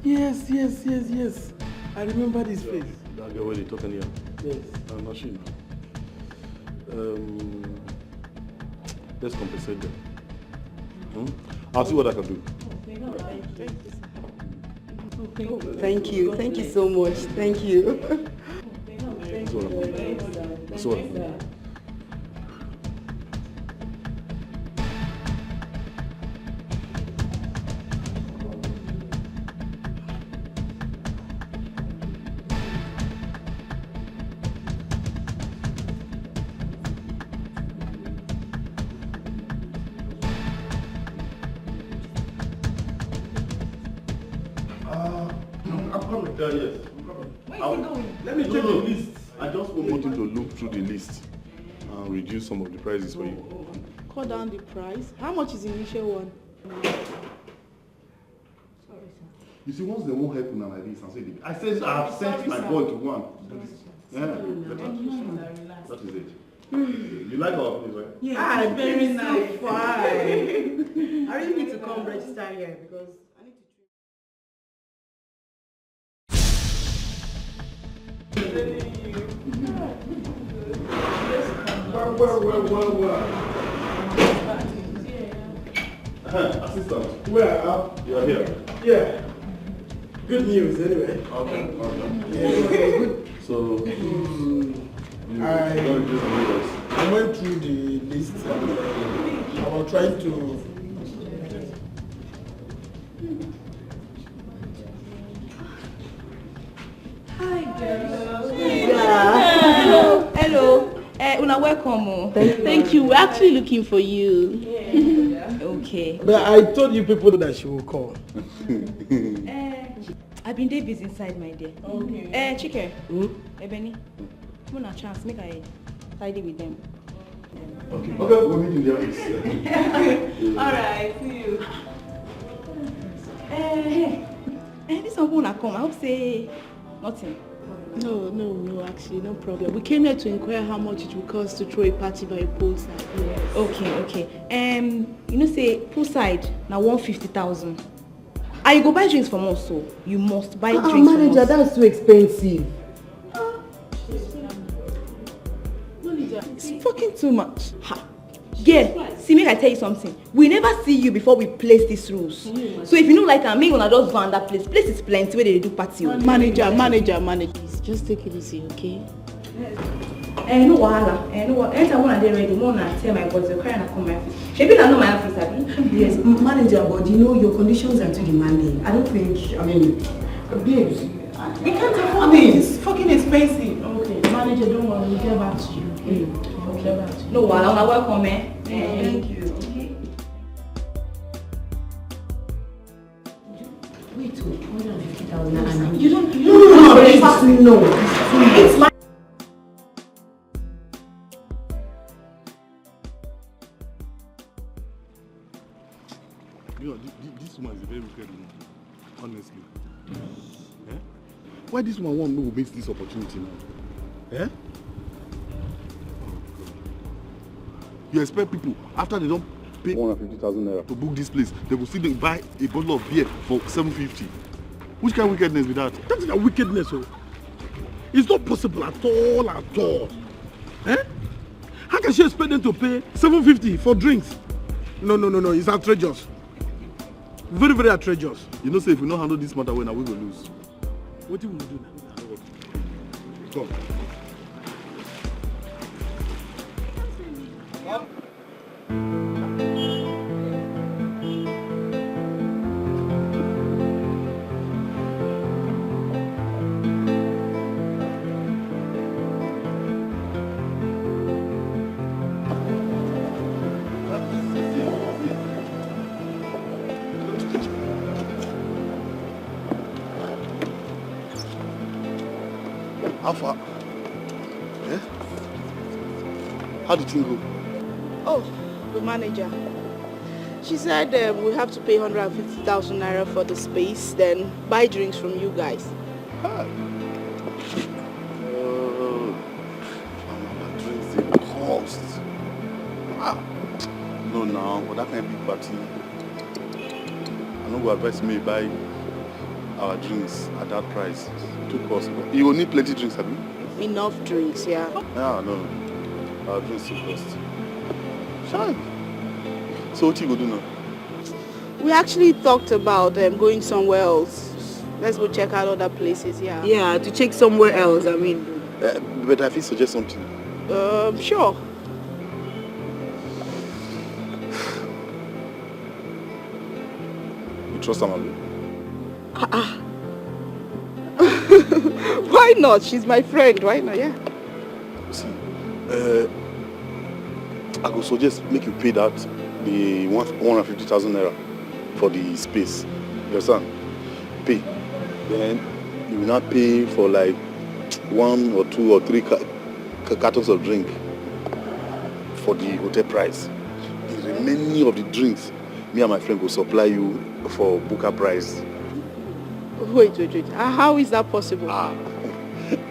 Yes. I remember this face. That girl where they talking here. Yes. I'm not sure now. Let's compensate them. I'll see what I can do. Thank you so much. Thank you. That's what I'm yes. Where is he going? Let me check the list. I just want him to look through the list and reduce some of the prices for you. Cut down the price. How much is the initial one? You see, once they won't help now like this, I said I have sent my boy to go and do this. That is it. You like our place, right? Yeah, very nice. Fine. I really need to come register here because I need to Assistant. Where? You are here. Yeah. Good news, anyway. Okay. Yeah. So, I went through the list. I was trying to. Hi, girls. Hello. Una welcome. Thank you. We're actually looking for you. Okay. But I told you people that she will call. I've been there busy inside, my dear. Okay. Chike. Benny. Come on a chance. Make I tidy with them. Okay, we'll meet in the office. Alright, see you. This one won't come. I hope say nothing. No, actually, no problem. We came here to inquire how much it will cost to throw a party by a poolside. Yes. Okay. You know, say poolside now 150,000. And you go buy drinks from us, so you must buy drinks from us. Manager, that's too expensive. It's fucking too much. Yeah, see, make I tell you something. We never see you before we place these rules. So if you don't like them, make una just go on that place. Place is plenty where they do party. Manager. Just take it easy, okay? No wahala. No. Anytime when they're ready, one I tell my boys to cry and I come my office. Maybe I know my office, Abby. Yes, manager, but you know your conditions are too demanding. I don't think. Babes, we can't afford this. It's fucking expensive. Okay, manager, don't worry. We'll get back to you. We'll get back to you. No wahala. Una welcome, Thank you. Wait, 150,000. You don't. No. It's my. You know, this woman is a very wicked woman, honestly. Why this woman won't miss this opportunity now? You expect people, after they don't pay 150,000 naira to book this place, they will still buy a bottle of beer for 750. Which kind of wickedness be that? That is a wickedness, oh. It's not possible at all. Eh? How can she expect them to pay 750 for drinks? No. It's outrageous. Very, very outrageous. You know, say if we don't handle this matter, we will lose. What do we do now? Go. How far? Yeah? How did it go? Oh, the manager. She said we have to pay 150,000 naira for the space, then buy drinks from you guys. Drinks they cost. No, now, but that kind of big party. I know we advise me buy our drinks at that price. Too costly. You will need plenty drinks, have you? Enough drinks, yeah. No. Our drinks too cost. Shine. So what you go do now? We actually talked about going somewhere else. Let's go check out other places, yeah. Yeah, to check somewhere else, I mean. But I think suggest something. Sure. You trust Amalu? Why not? She's my friend. Why not? Yeah. See, I go suggest make you pay that the 150,000 naira for the space. You understand? Pay. Then you will not pay for like 1 or 2 or 3 cartons of drink for the hotel price. The remaining of the drinks, me and my friend will supply you for booker price. Wait. How is that possible?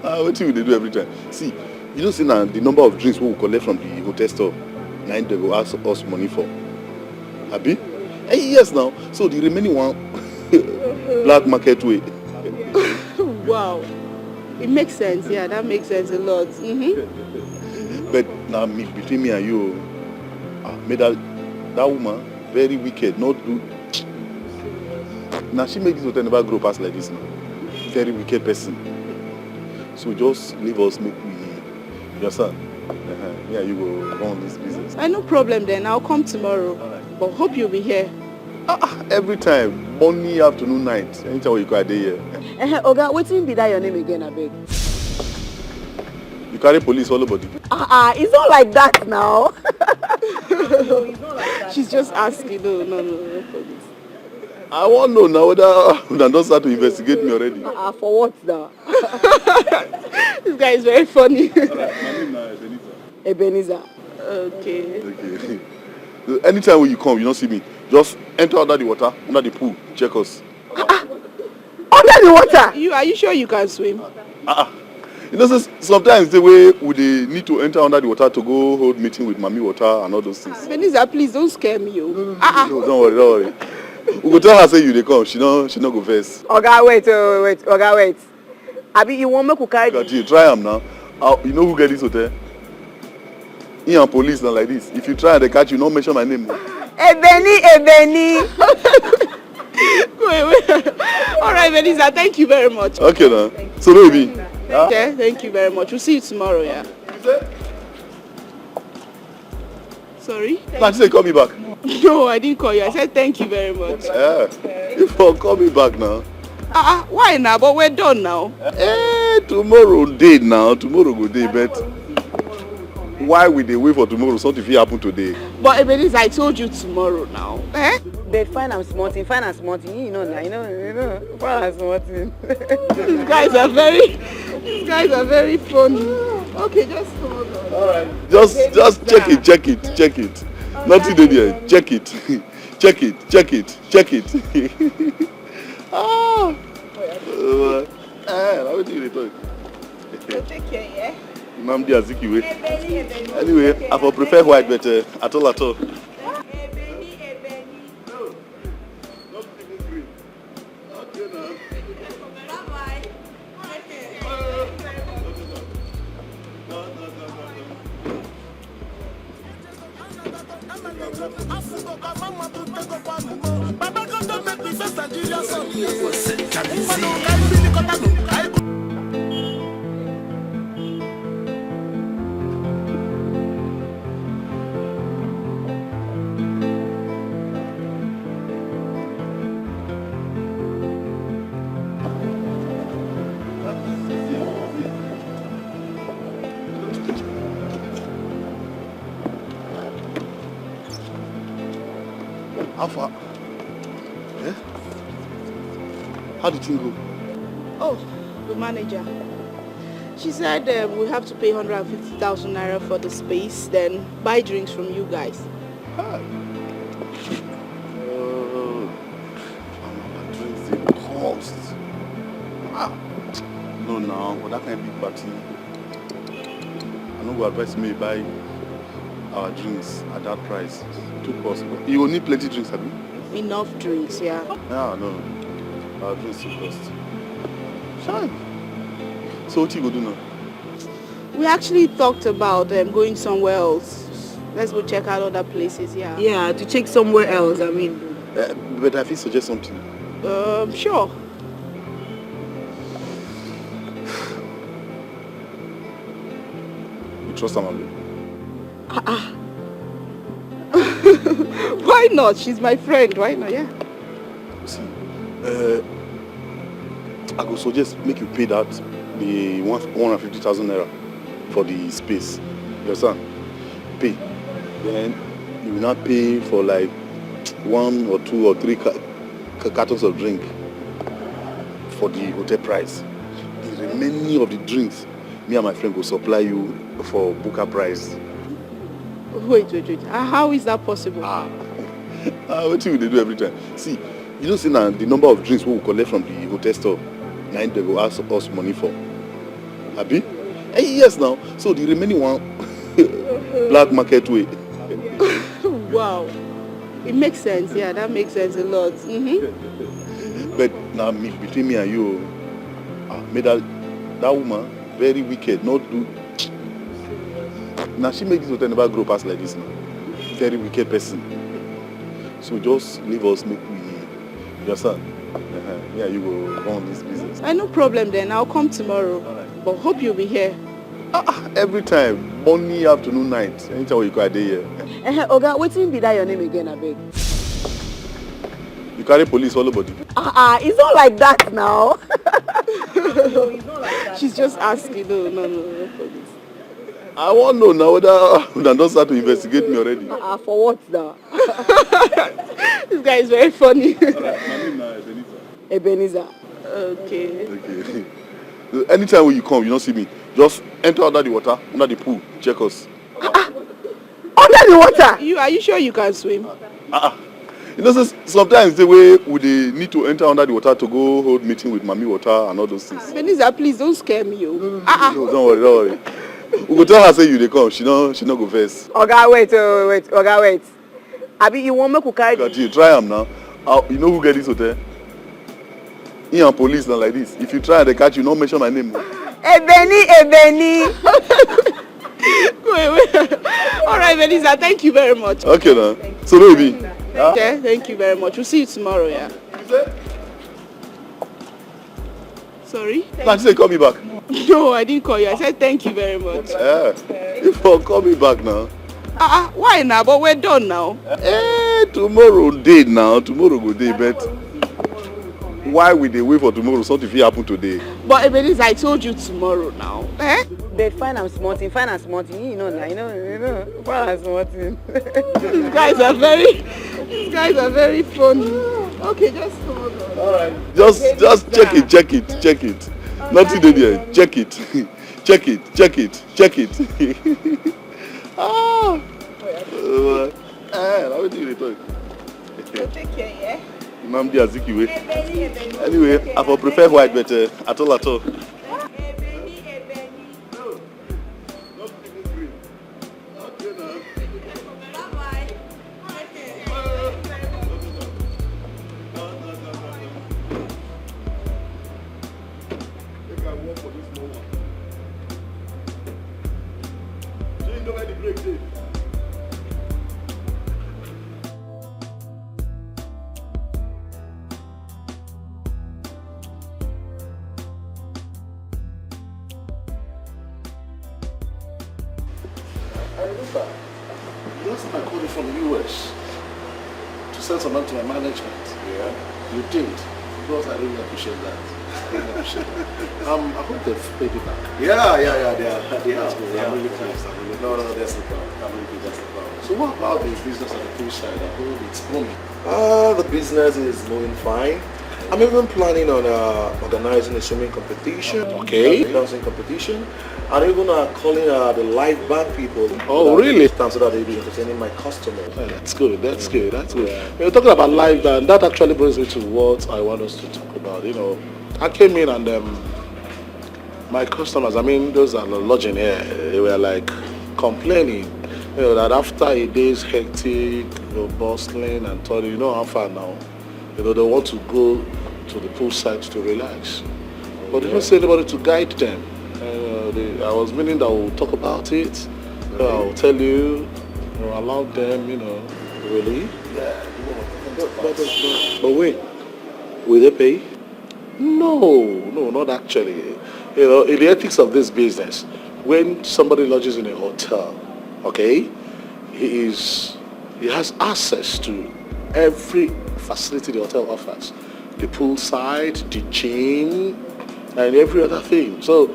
What do they do every time? See, you don't see now the number of drinks we will collect from the hotel store. Now they will ask us money for. Abi? Yes now. So the remaining one, black market way. Wow. It makes sense. Yeah, that makes sense a lot. But now between me and you, made that woman very wicked, not good. Now she makes this hotel never grow past like this now. Very wicked person. So just leave us, make we, you understand? Yeah, you go run this business. No problem then. I'll come tomorrow. Right. But hope you'll be here. Every time, morning, afternoon, night. Anytime you go there here. Oga, what be that your name again, abeg? You carry police all over body. It's not like that now. No, it's not like that. She's just asking. No, police. I want to know now whether you don't start to investigate me already. For what now? This guy is very funny. Right, my name now is Ebenezer. Okay. So anytime when you come, you don't see me. Just enter under the water, under the pool, check us. Under the water? Are you sure you can swim? You know, sometimes the way they need to enter under the water to go hold meeting with Mami Water and all those things. Ebenezer, please don't scare me. No, don't worry. We go tell her say you dey come. She no go vex. Oga, wait. Oga, wait. Abi, you want me to carry? You try am now. You know who get this hotel? He and police now like this. If you try and they catch you, don't mention my name. Ebeni. Wait. All right, Ebenezer, thank you very much. Okay now. So baby. Okay, thank you very much. We'll see you tomorrow, yeah. Sorry? Like you say, call me back. No, I didn't call you. I said thank you very much. Yeah. If you call me back now. Why now? But we're done now. Tomorrow day now. Tomorrow go day, but why will they wait for tomorrow? Something will happen today. But Ebenezer, I told you tomorrow now. But fine and smarting. You know, fine and smarting. These guys are very funny. Okay, just hold on. All right. Just check it. Nothing there. Check it. Check it. How do you talk? Take care, yeah? Ma'am, dear Zikiwe. Anyway, I prefer white, but at all. How far? Yeah? How did it go? Oh, the manager. She said we have to pay 150,000 naira for the space, then buy drinks from you guys. Drinks they cost. No, now, but that kind of big party. I know what advice me buy our drinks at that price. Too possible. You will need plenty drinks, have you? Enough drinks, yeah. Yeah, no. Our drinks too cost. Fine. So what you go do now? We actually talked about going somewhere else. Let's go check out other places, yeah. Yeah, to check somewhere else, I mean. But if you suggest something. Sure. You trust Amali? Why not? She's my friend. Why not? Yeah. See, I go suggest make you pay that the 150,000 naira for the space. You understand? Pay. Then you will not pay for like 1 or 2 or 3 cartons of drink for the hotel price. The remaining of the drinks, me and my friend will supply you for booker price. Wait. How is that possible? What do they do every time? See, you don't see now the number of drinks we will collect from the hotel store. Now they will ask us money for. Abi? Yes now. So the remaining one, black market way. Wow. It makes sense. Yeah, that makes sense a lot. But now between me and you, made that woman very wicked. Not do. Now she makes this hotel never grow past like this now. Very wicked person. So just leave us, make we. You understand? Yeah, you go run this business. No problem then. I'll come tomorrow. Right. But hope you'll be here. Every time, morning, afternoon, night. Anytime you go, I day here. Oga, waiting be that your name again, I beg. You carry police all over body. It's not like that now. No, it's not like that. She's just asking. No, police. I want to know now whether they don't start to investigate me already. For what now? This guy is very funny. Right, my name now is Ebenezer. Okay. Anytime when you come, you don't see me. Just enter under the water, under the pool. Check us. Under the water? Are you sure you can swim? You know, sometimes the way they need to enter under the water to go hold meeting with Mami Water and all those things. Ebenezer, please don't scare me. No, don't worry. We go tell her say you dey come. She no go vex. Oga, wait. Oga, wait. Abi, you want me to carry? You try am now. You know who get this hotel? He and police now like this. If you try and they catch you, no mention my name. Ebeni. Wait. All right, Ebenezer, thank you very much. Okay now. So baby. Okay, thank you very much. We'll see you tomorrow, yeah. Sorry? Can you say call me back? No, I didn't call you. I said thank you very much. Yeah. If you call me back now. Why now? But we're done now. Tomorrow day now. Tomorrow go day, but why will they wait for tomorrow? Something will happen today. But Ebenezer, I told you tomorrow now. They fine and smarting. You know, fine and smarting. These guys are very funny. Okay, just hold on. All right. Just check it. Nothing there. Check it. Check it. How do you talk? Take care, yeah? Mamdi Azikiwe. Anyway, I for prefer white, but at all. I remember. Last time I called you from the US to send some money to my management. Yeah. You did. Because I really appreciate that. I hope they've paid you back. Yeah, they have. I'm really pleased. No, that's the problem. I'm really pleased, that's the problem. So what about the business at the poolside? I hope it's booming. The business is moving fine. I'm even planning on organizing a swimming competition. Okay. Dancing competition. And even calling the live band people. Oh, really? So that they'll be entertaining my customers. Oh, that's good. That's good. Yeah. When you're talking about live band, that actually brings me to what I want us to talk about. You know, I came in and my customers, I mean, those are lodging here, they were like complaining, you know, that after a day's hectic, bustling and toilet, you know how far now, they want to go to the poolside to relax. But they don't see anybody to guide them. I was meaning that we'll talk about it. I'll tell you, allow them, really. Yeah. But wait, will they pay? No, not actually. In the ethics of this business, when somebody lodges in a hotel, okay, he has access to every facility the hotel offers. The poolside, the gym, and every other thing. So,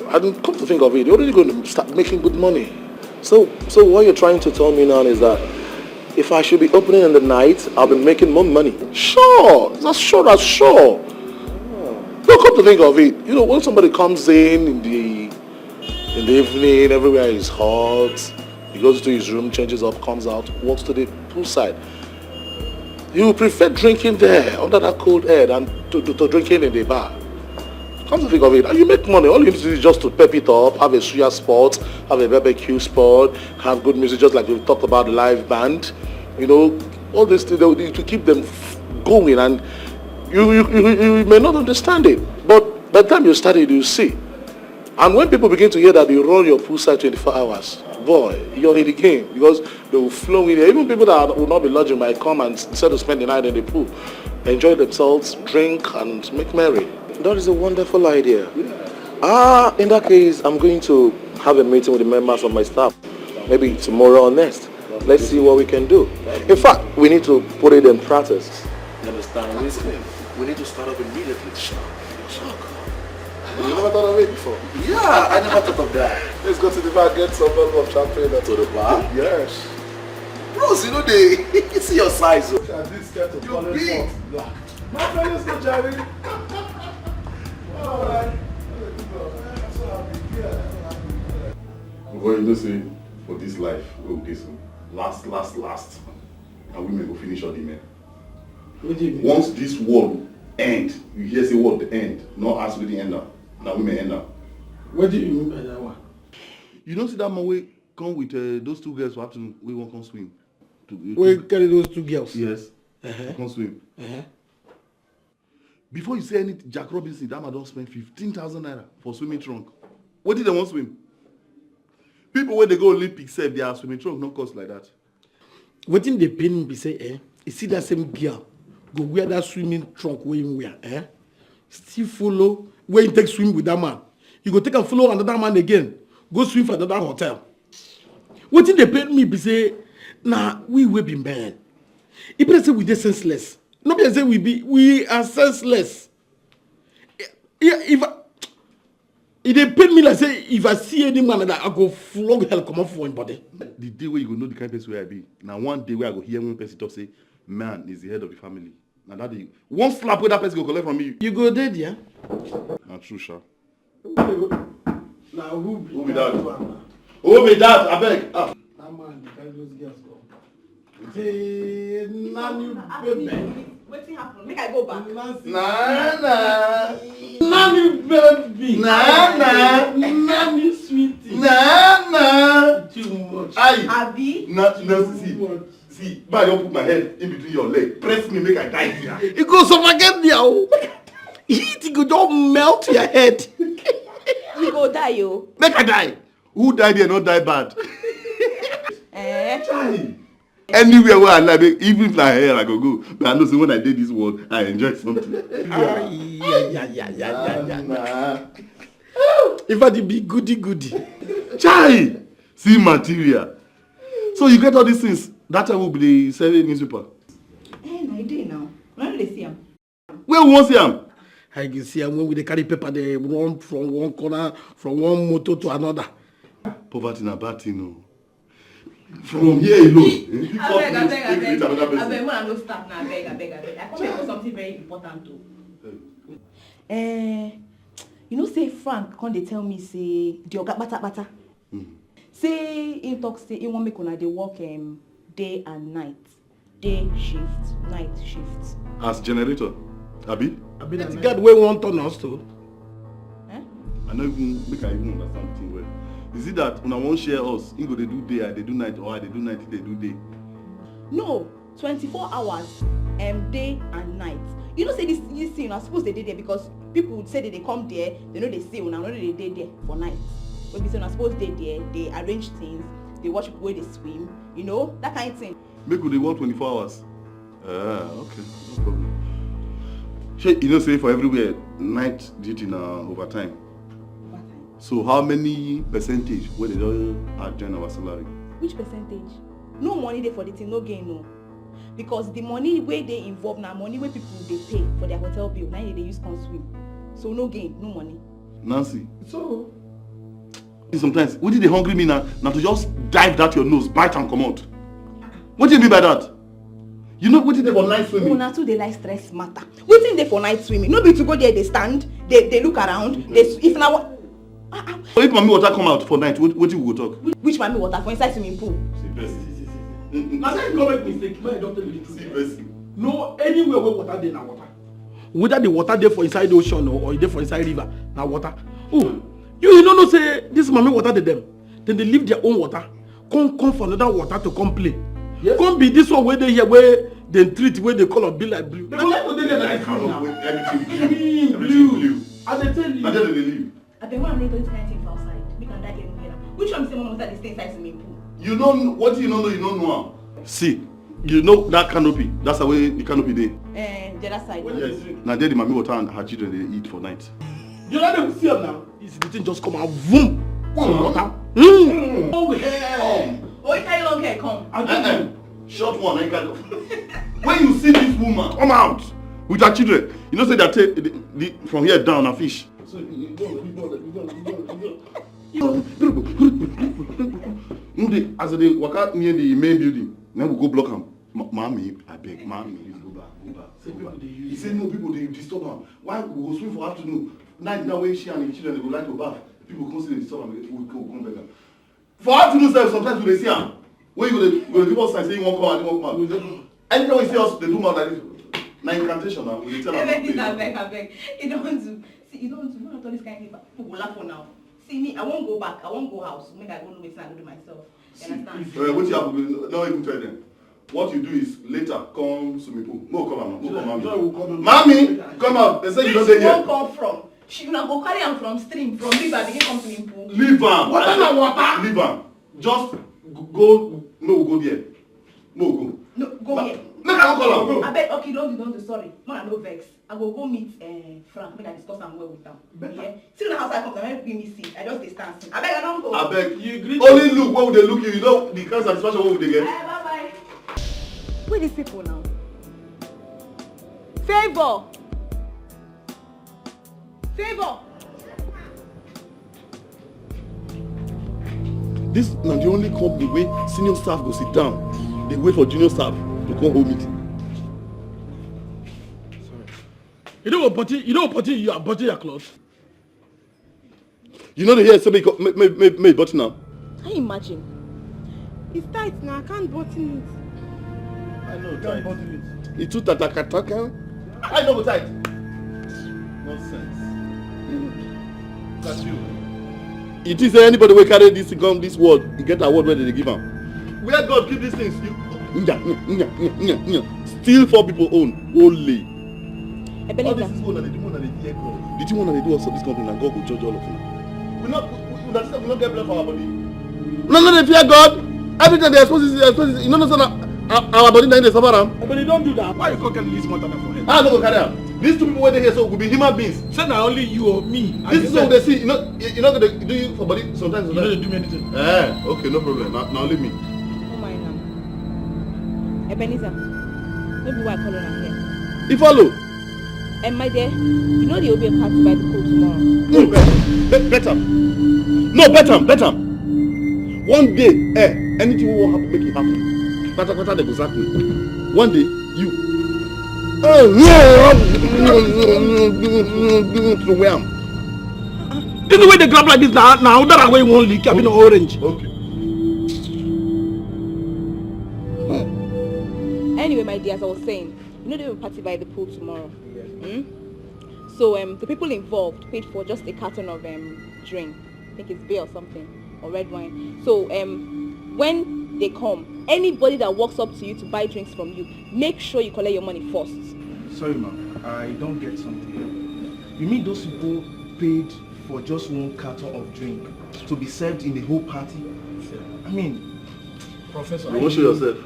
come to think of it, you're already going to start making good money. So what you're trying to tell me now is that if I should be opening in the night, I'll be making more money. Sure, that's sure. No, come to think of it, when somebody comes in the evening, everywhere is hot, he goes to his room, changes up, comes out, walks to the poolside. He will prefer drinking there under that cold air than to drinking in the bar. Come to think of it, you make money. All you need to do is just to pep it up, have a suya spot, have a barbecue spot, have good music, just like we talked about the live band. All this to keep them going, and you may not understand it, but by the time you start it, you see. And when people begin to hear that you run your poolside 24 hours, boy, you're in the game, because they will flow in here. Even people that will not be lodging might come and instead of spend the night in the pool, enjoy themselves, drink, and make merry. That is a wonderful idea. In that case, I'm going to have a meeting with the members of my staff, maybe tomorrow or next. Let's see what we can do. In fact, we need to put it in practice. You understand? We need to start up immediately. You never thought of it before? Yeah, I never thought of that. Let's go to the bar, get some bottle of champagne. To the bar? Yes. Bros, you see your size. Look at this skirt of color black. My friend, let's go, Jerry. Alright. Well, say, for this life, okay, so last, and women will finish all the men. What do you mean? Once this world end, you hear say word the end, not us with the end now. Now women end now. What do you mean by that one? You don't see that man way come with those two girls who have to we won't come swim. We carry those two girls? Yes. Come swim. Before you say anything, Jack Robinson, that man don't spend 15,000 naira for swimming trunk. What did they want swim? People when they go Olympics say their swimming trunk not cost like that. What in the pain be say, you see that same girl go wear that swimming trunk where you wear, still follow where you take swim with that man. You go take and follow another man again, go swim for another hotel. What in the pain me be say, nah, we will be men. If they say we dey senseless, nobody say we are senseless. Yeah, if they pain me like say if I see any man that I go flog hell come off for anybody. The day where you go know the kind of person where I be. Now one day where I go hear one person talk say, man is the head of the family. Now that day, one slap where that person go collect from me. You go dead, yeah? Not true, sure. Now who be that? Who be that? I beg. That man, the kind those girls go. Hey, nanny baby. Wetin happen? Make I go back. Nah. Nanny baby. Nah. Nanny sweetie. Nah. Too much. Aye. Abi? No, see, but I don't put my head in between your leg. Press me, make I die here. You go suffocate now. It go don't melt your head. You go die, yo. Make I die. Who died here not die bad? Eh? Anywhere where I like, even if I hair I go. But I know so when I did this one, I enjoy something. If I be goody. Chai! See material. So you get all these things. That time will be the selling newspaper. I do now. When do they see him? Where we want see him? I can see when we carry paper, they run from one corner, from one motor to another. Poverty na bad thing, no. From here alone. I beg. When I don't stop now, I beg. I come here for something very important too. You know, say Frank, can they tell me say the oga bata? Say in talk say he want make una dey work day and night. Day shift, night shift. As generator, Abi? That's the God we want on us too. I know even make I even understand the thing well. Is it that when I won't share us, you go they do day, they do night, or they do night, they do day? No, 24 hours, day and night. You know say this thing, I suppose they did there because people would say that they come there, they know they see when I know they did there for night. But because I suppose they there, they arrange things, they watch people where they swim, you know, that kind of thing. Make they work 24 hours. Okay, no problem. You know say for everywhere, night duty now overtime. So how many percentage where they don't adjourn our salary? Which percentage? No money there for the thing, no gain, no. Because the money where they involve now, money where people they pay for their hotel bill, now they use come swim. So no gain, no money. Nancy. So sometimes what did they hungry me now to just dive that your nose, bite and come out? What do you mean by that? You know what did they for night swimming? Oh, now too they like stress matter. What in they for night swimming? Nobody to go there, they stand, they look around, if now So if mommy water come out for night, what you will talk? Which mommy water for inside swimming pool? Now say you go make mistake, may I don't tell you the truth. No, anywhere where water dey na water. Whether the water dey for inside the ocean or dey for inside river, na water. Oh, you don't know say this mommy water dey them. Then they leave their own water. Come for another water to come play. Yes. Come be this one where they here where they treat where they color be like blue. They go like to dey there like green blue. And they tell you. And then they leave. I been want to know this kind of thing for outside. We can die getting together. Which one say mom water they stay inside swimming pool? You know what you don't know, you don't know. See, you know that canopy. That's the way the canopy dey. The other side. Yes. Now there the mommy water and her children they eat for night. You know they see them now. It's the thing just come out, boom. Water. Long hair. Oh, you carry long hair, come. Short one, I kind of. When you see this woman come out with her children, you know say that take from here down a fish. So you as they walk out near the main building, now we go block them. Mommy, I beg, mommy, please go back. He said no, people they disturb her. Why we go swim for afternoon? Night now when she and the children they go like to bath. People come see they disturb her, we go come back. For afternoon sometimes we they see her. When you go to give us sign say you won't come and you won't come. Anytime we see us, they do more like this. Now incantation now, we tell them. I beg. You don't do. See, you don't do all this kind of thing. People will laugh for now. See me, I won't go back. I won't go house. Make I go know what I do myself. You understand? What you have to do, not even tell them. What you do is later come swimming pool. No, come on, mommy, come out. They say you don't stay here. Where come from? She gonna go carry am from stream, from river, begin come swimming pool. Leave am. Water. Leave am. Just go. No, go there. No, go. No, go here. Make I go call am. I beg, okay, don't do. Sorry, man, no vex. I go meet Frank. Make I discuss am well with am. Yeah. See the house I come, I give me seat. I just dey stand. I beg, I don't go. I beg. You agree? Only look what would they look you. You know the kind of satisfaction what would they get. Bye. Who are these people now? Favor. This now the only company where senior staff go sit down. They wait for junior staff to come home meeting. You know what you are butting your clothes. You know the hair somebody made button now. Can you imagine? It's tight now, I can't button it. I know tight. It's too tatakataka. I know tight. Nonsense. That's you. It is anybody will carry this gun, this word, you get a word where they give them. Where God keep these things? Steal for people own only. I believe that. This is one that they fear God. Did you want to do also this company and God will judge all of you? We not get blood for our body. No, they fear God. Every time they expose you know, so our body then they suffer. But you don't do that. Why you can't carry this matter for head? I don't go carry am. These two people waiting here so could be human beings. Say not only you or me. This is what they see. You're not gonna do you for body sometimes. You know they do me anything. Okay, no problem. Now leave me. Oh my now. Ebenezer, maybe why I call on here. You follow? And my dear, you know there will be a party by the pool tomorrow. No, better. No, better. One day, anything will happen, make it happen. Better they go sack me. One day, you. This is the way they grab like this now that way won't leak. I mean orange. Okay. Anyway, my dear, as I was saying, you know there will be a party by the pool tomorrow. So the people involved paid for just a carton of drink. I think it's beer or something, or red wine. So when they come, anybody that walks up to you to buy drinks from you, make sure you collect your money first. Sorry, ma'am, I don't get something here. You mean those people paid for just one carton of drink to be served in the whole party? I mean, Professor. You won't show yourself.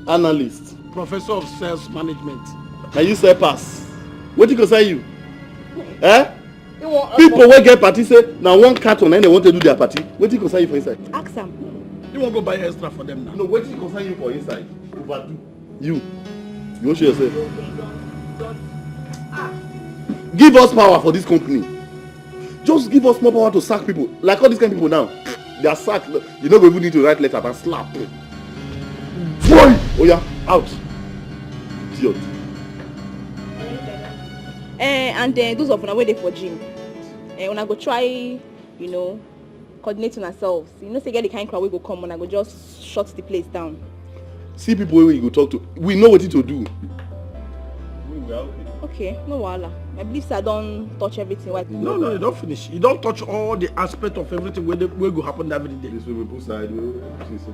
Analyst. Professor of Sales Management. Can you sell pass? What you concern you? People will get party say now one carton and they want to do their party. What you concern you for inside? Ask them. You won't go buy extra for them now. No, what you concern you for inside? Overdo. You won't show yourself. Give us power for this company. Just give us more power to sack people. Like all these kind of people now. They are sacked. You don't even need to write letter and slap. Boy! Oh yeah, out. Idiot. And those of us waiting for gym. When I go try, coordinating ourselves. Say get the kind crowd we go come on, I go just shut the place down. See people where you go talk to. We know what to do. Okay, no wahala. I believe I don't touch everything. No, you don't finish. You don't touch all the aspect of everything where go happen every day. This will be put side.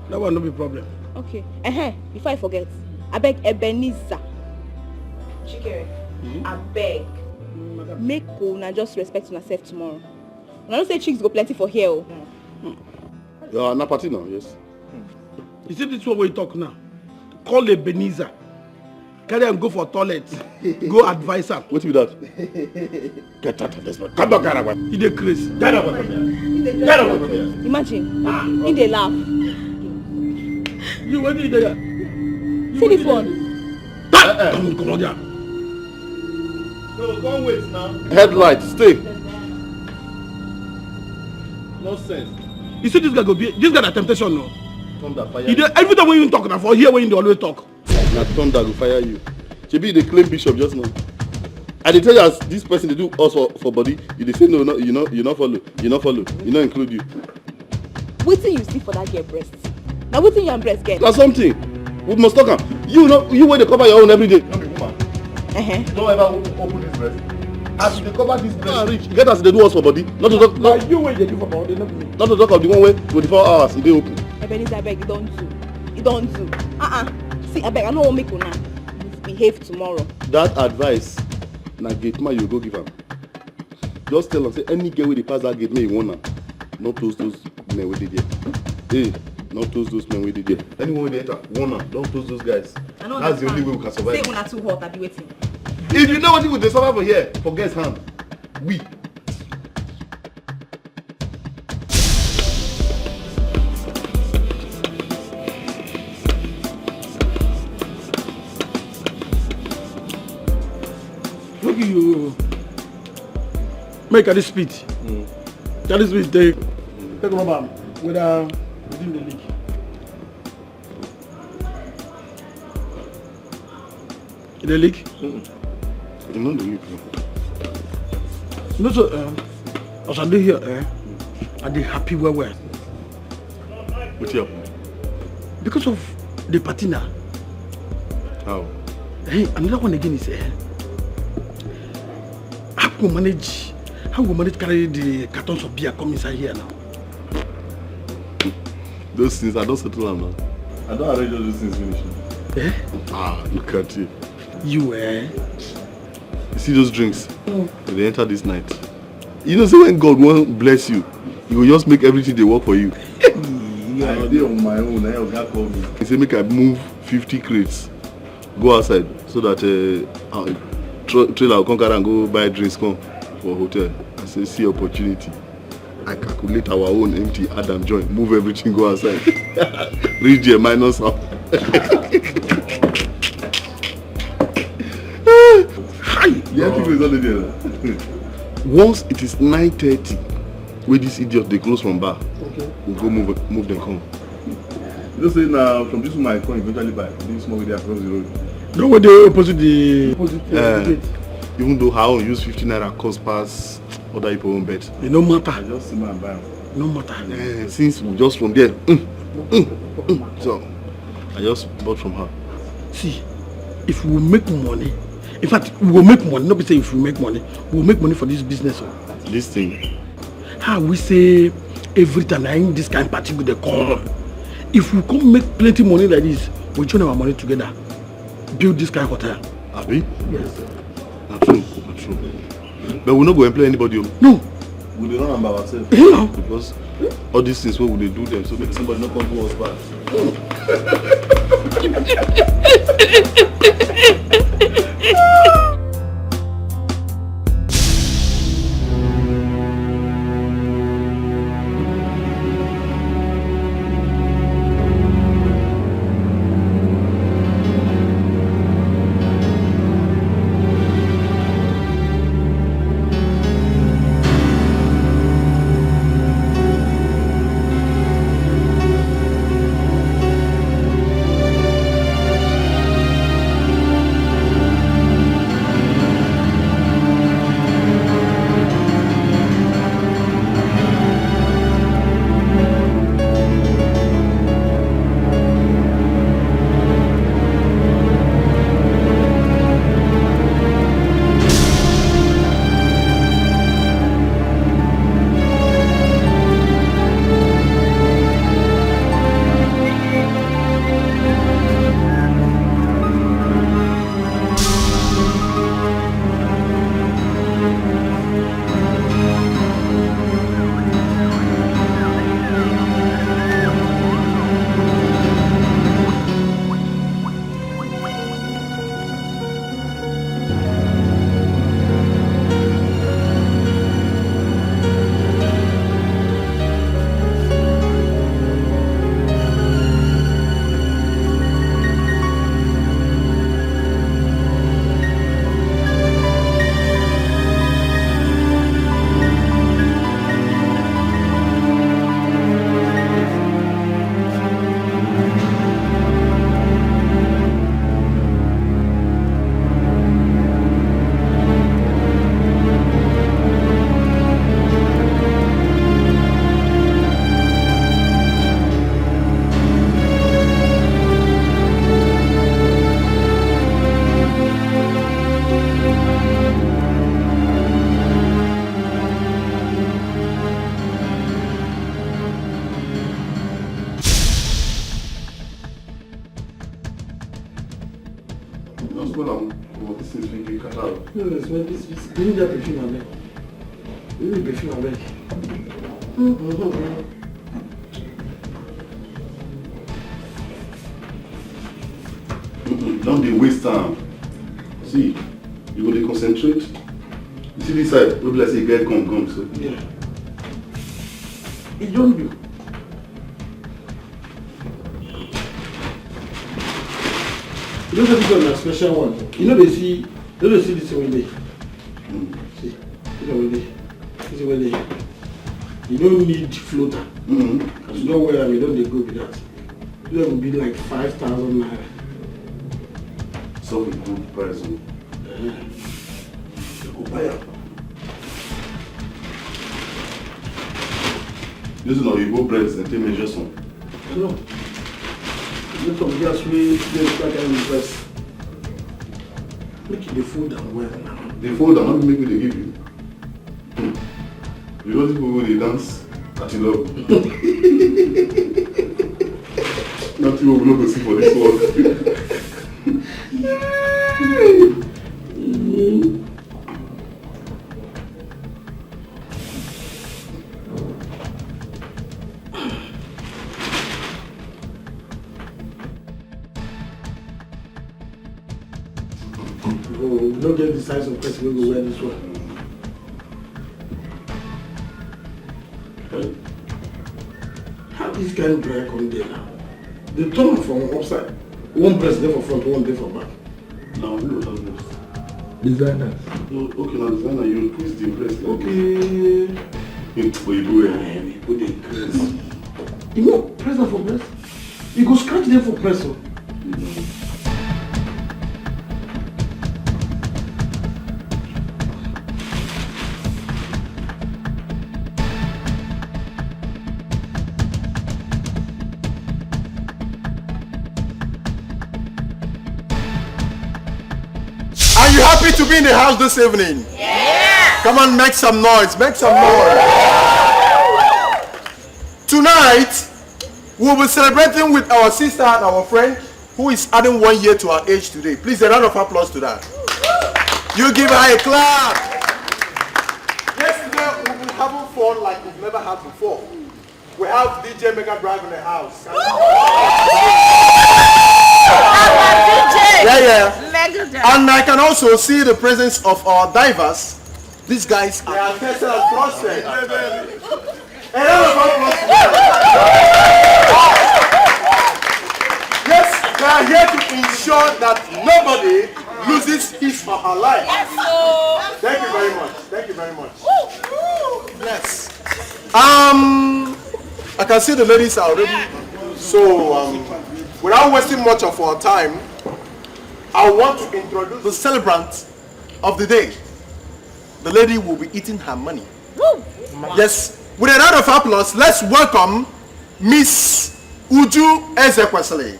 That will not be a problem. Okay. Before I forget, I beg Ebenezer. Chikere. I beg. Make una just respect yourself tomorrow. I don't say chicks go plenty for here. Yeah, na party now, yes. You see this one where you talk now? Call Ebenezer. Carry and go for toilet. Go advise her. What with that? Get out of this one. Come back, Garawa. He dey crazy. Get out of here. Get out of here. Imagine. He dey laugh. You wait there. See this one. Come on there. No, don't wait now. Headlight, stay. No sense. You see this guy this guy a temptation no. Thunder fire. Every time when you talk now for here when you always talk. Na thunder go fire you. Shebi dey claim bishop just now. I dey tell you as this person dey do us for body, you dey say no, you not follow, you not include you. Wetin you see for that girl breast? Na wetin your breast get? Na something. We must talk am. You wey dey cover your own every day. No be woman. Don't ever open this breast. As you dey cover this breast, reach. Get as they do us for body. Not to talk. Not you wey dey do for body, not me. Not to talk of the one way 24 hours e dey open. Ebenezer, abeg, you don't do. See, abeg, I no wan make una misbehave tomorrow. That advice, na gate man you go give am. Just tell am say any girl wey dey pass that gate make you warn am. Not toast those men wey dey there. Hey, not toast those men wey dey there. Anyone wey dey enter, warn am. Don't toast those guys. That's the only way we can survive. Say una too hot, I be waiting. If you know what we dey suffer for here, forget hand. We. Look at you. Make at this speed. At this speed, take rubber within the leak. The leak? You know the leak. No, so as I dey here, I dey happy well. What's up? Because of the party now. How? Hey, another one again is how we manage carry the cartons of beer come inside here now. Those things I don't settle them now. I don't arrange all those things finish. Look at you. You You see those drinks? They enter this night. You know, so when God won't bless you, He will just make everything they work for you. I did on my own. I have called me. He said make I move 50 crates, go outside so that trailer, I'll come and go buy drinks, come for hotel. I say, see opportunity. I calculate our own empty, add and join, move everything, go outside. Reach there, minus out. The article is already there. Once it is 9:30, where this idiot they close from bar, we'll go move them come. Just say now from this one I come eventually by this small way they across the road. No way they opposite the gate. Even though how use 15 naira cost pass other people own bet. It no matter. I just see my buy. No matter. Since we just from there, so I just bought from her. See, if we make money, in fact, we will make money. Not be say if we make money, we will make money for this business. This thing. How we say every time I in this kind of party with the call. If we come make plenty money like this, we join our money together, build this kind of hotel. Abi? Yes. Not true. But we're not going to employ anybody. No. We don't run by ourselves. Yeah. Because all these things, what would they do them? So make somebody not come to us back. Don't they waste time. See, you go to concentrate. You see this side, maybe like say get come so. Yeah. It don't do. You know this one a special one. You know they see this one there. See, this one there. This one there. You don't need floater. Because you know where we don't they go with that. That would be like 5,000 naira. So we good price. You go buy it. This is not you go breads and take measure some. No. You come just wait, just like I press. Make it the food and well now. The fold and not make me they give you. You know these people they dance at 11. Nothing we will not see for this one. We don't get the size of person when we wear this one. How this kind of dryer come there now? They turn from upside. One breast there for front, one there for back. Now, who does this? Designer. No, okay, now designer, you twist the breast. Okay. You do it. Put the breast. You know, press them for breast. You go scratch them for breast. So. Are you happy to be in the house this evening? Yeah! Come on, make some noise, make some noise. Tonight, we'll be celebrating with our sister and our friend who is adding 1 year to her age today. Please, a round of applause to that. You give her a clap. Yesterday, we were having fun like we've never had before. We have DJ Mega Drive in the house. Yeah. And I can also see the presence of our divers. These guys are tested and trusted. A round of applause. Yes, they are here to ensure that nobody loses his or her life. Thank you very much. Thank you very much. Yes. I can see the ladies are ready. So, without wasting much of our time, I want to introduce the celebrant of the day. The lady will be eating her money. Woo. Yes, with a round of applause, let's welcome Miss Uju Ezekwesili.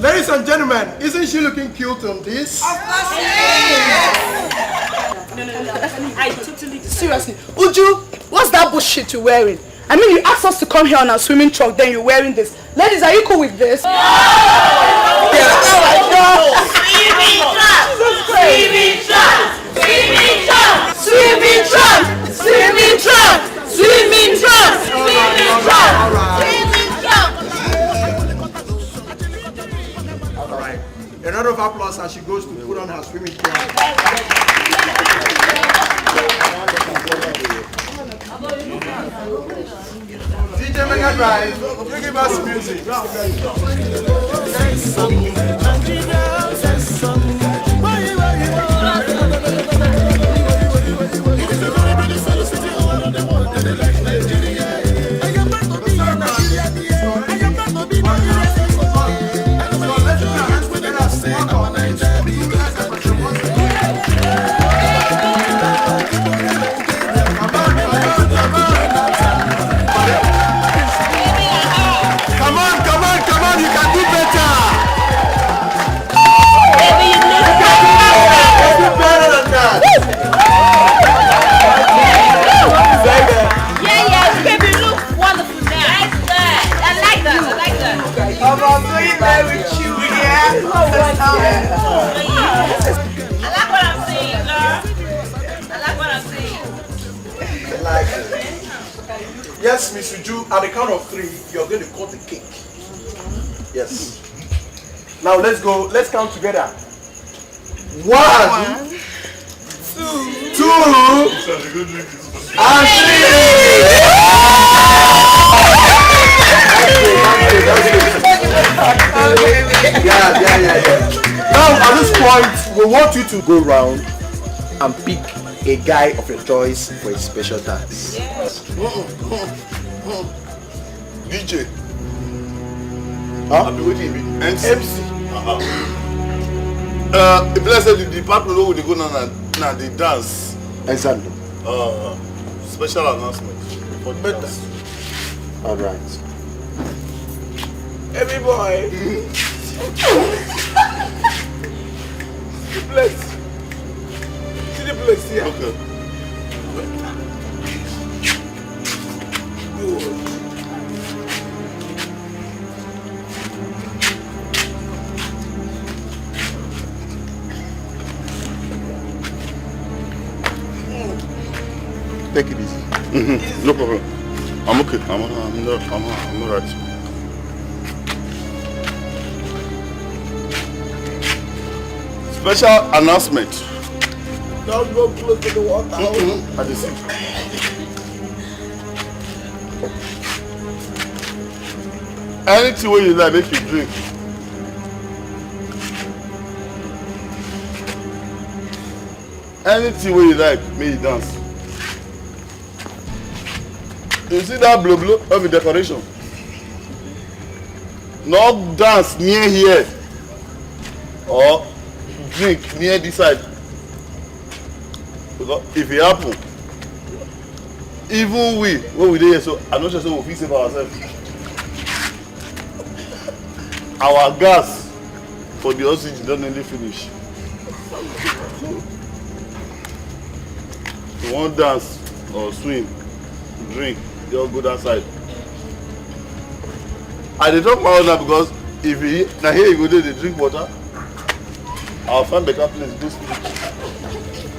Ladies and gentlemen, isn't she looking cute on this? Of course she is. I totally seriously, Uju, what's that bullshit you're wearing? I mean, you asked us to come here on a swimming truck, then you're wearing this. Ladies, are you cool with this? Swimming All right. A round of applause as she goes to put on her swimming trunk. DJ Mega Drive, you give us music. Yes, Miss Uju, at the count of 3, you're going to cut the cake. Yes. Now let's go. Let's count together. 1, 2, and 3. Yeah. Now at this point, we want you to go round and pick a guy of your choice for a special dance. Yes. DJ. Huh? What do you mean? MC. The blessed the partner who they go now the dance. Exactly. Special announcement for the dance. All right. Every boy. The place. See the place here. Okay. No problem. I'm okay. I'm alright. Special announcement. Don't go close to the water. I just see. Anything where you like, make you drink. Anything where you like, make you dance. You see that blow of the decoration? Not dance near here or drink near this side. Because if it happen, even when we dey here, so I'm not sure we'll feel safe ourselves. Our gas for the oxygen don't nearly finish. You want dance or swim, drink, they all go that side. I dey talk my own now because if you now here you go there, they drink water. I'll find better place go sleep.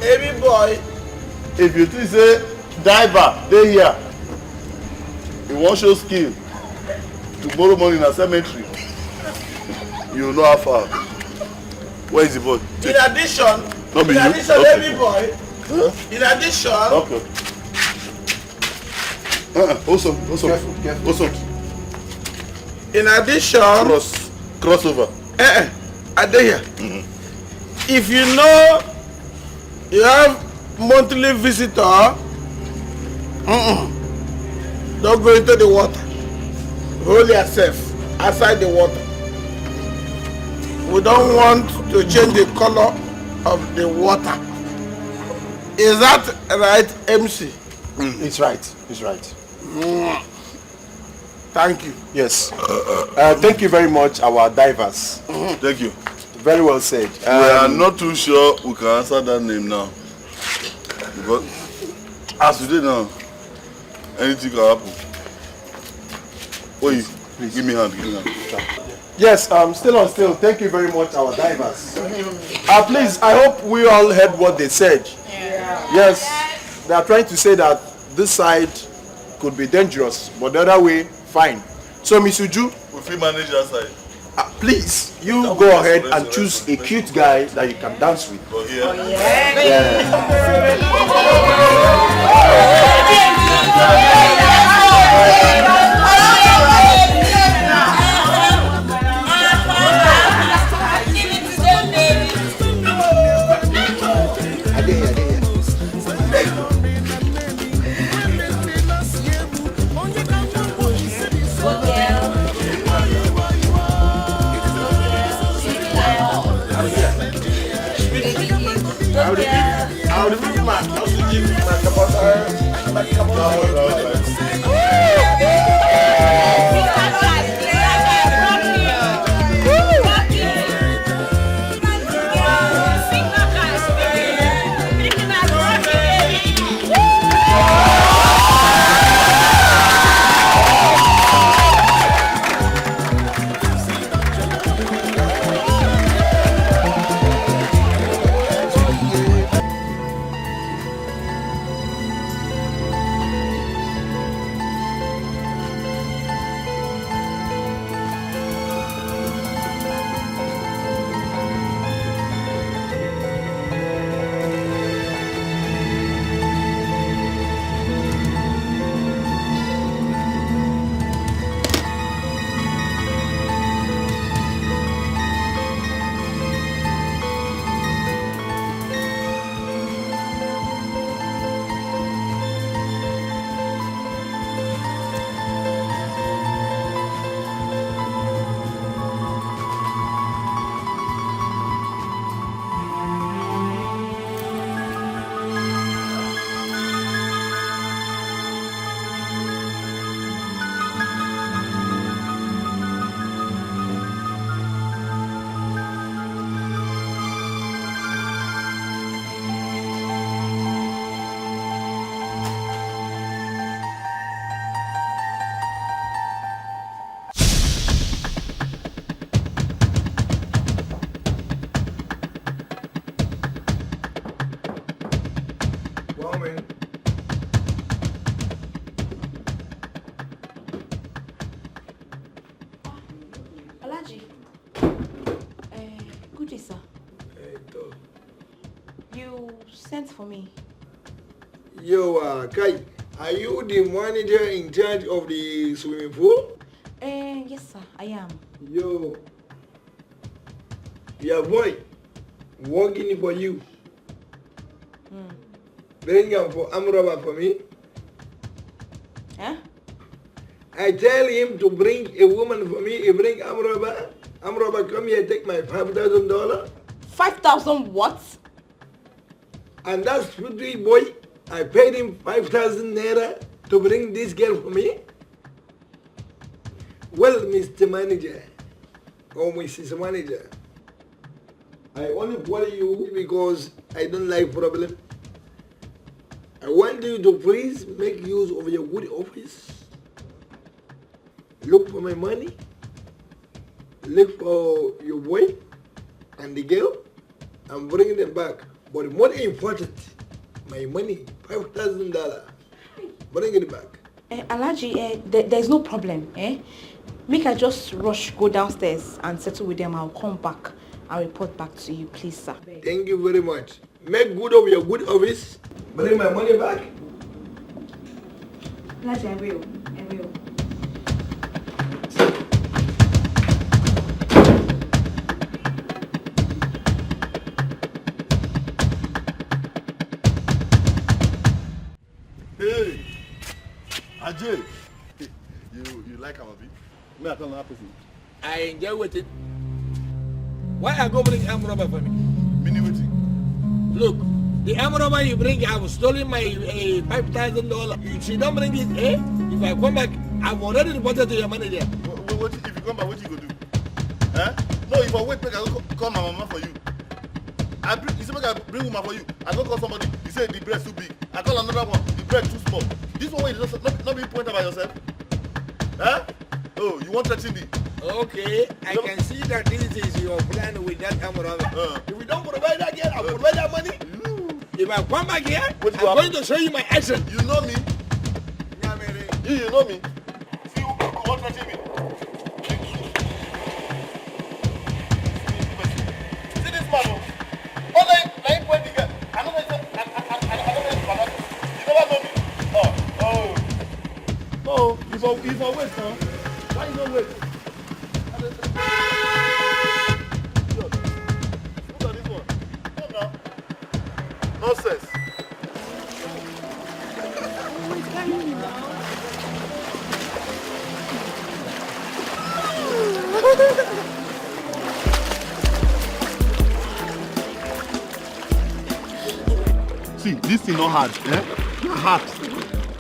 Heavy boy. If you think say diver dey here, you wan show skill tomorrow morning na cemetery, you know how far. Where is the boy? In addition, Okay. heavy boy. Huh? In addition. Okay. Also. In addition. Crossover. I dey here. If you know you have monthly visitor, don't go into the water. Hold yourself outside the water. We don't want to change the color of the water. Is that right, MC? It's right. Thank you. Yes. Thank you very much, our divers. Thank you. Very well said. We are not too sure we can answer that name now. Because as today now, anything can happen. Please, give me hand. Yes, still. Thank you very much, our divers. Please, I hope we all heard what they said. Yes, they are trying to say that this side could be dangerous, but the other way, fine. So, Miss Uju, we will manage that side. Please, you go ahead and choose a cute guy that you can dance with. Oh, yeah. I'll remove my oxygen, my Please, sir. You sent for me. Yo, Kai, are you the manager in charge of the swimming pool? Yes, sir, I am. Yo, your boy, working for you. Bring him for Amraba for me. Huh? I tell him to bring a woman for me. He bring Amraba. Amraba, come here, take my $5,000. 5,000 what? And that sweet boy, I paid him 5,000 naira to bring this girl for me. Well, Mr. Manager, or Mrs. Manager, I only call you because I don't like problem. I want you to please make use of your good office. Look for my money. Look for your boy and the girl and bring them back. But more important, my money, $5,000. Bring it back. Alhaji, there's no problem. Make I just rush, go downstairs and settle with them. I'll come back. I'll report back to you, please, sir. Thank you very much. Make good of your good office. Bring my money back. Alhaji, I will. Hey, Ajay, you like Amabi? Me, I tell you person. I enjoy with it. Why I go bring arm rubber for me? Meaning waiting. Look, the arm rubber you bring, I've stolen my $5,000. She don't bring it, If I come back, I've already reported to your manager. What if you come back, what you go do? No, if I wait, I go call my mama for you. You say I bring woman for you. I don't call somebody. You say the breast too big. I call another one. The breast too small. This one way is not being pointed by yourself. Oh, you want to threaten me? Okay, I can see that this is your plan with that camera. If we don't provide that again, I'll provide that money. If I come back here, I'm going to show you my action. You know me? You know me? See, you want to threaten me? See this man? Like when you get, I don't know. You never know me. Oh, if I wait, huh? Why you don't wait? Look at this one. Come now. Nonsense. See, this thing not hard, Not hard.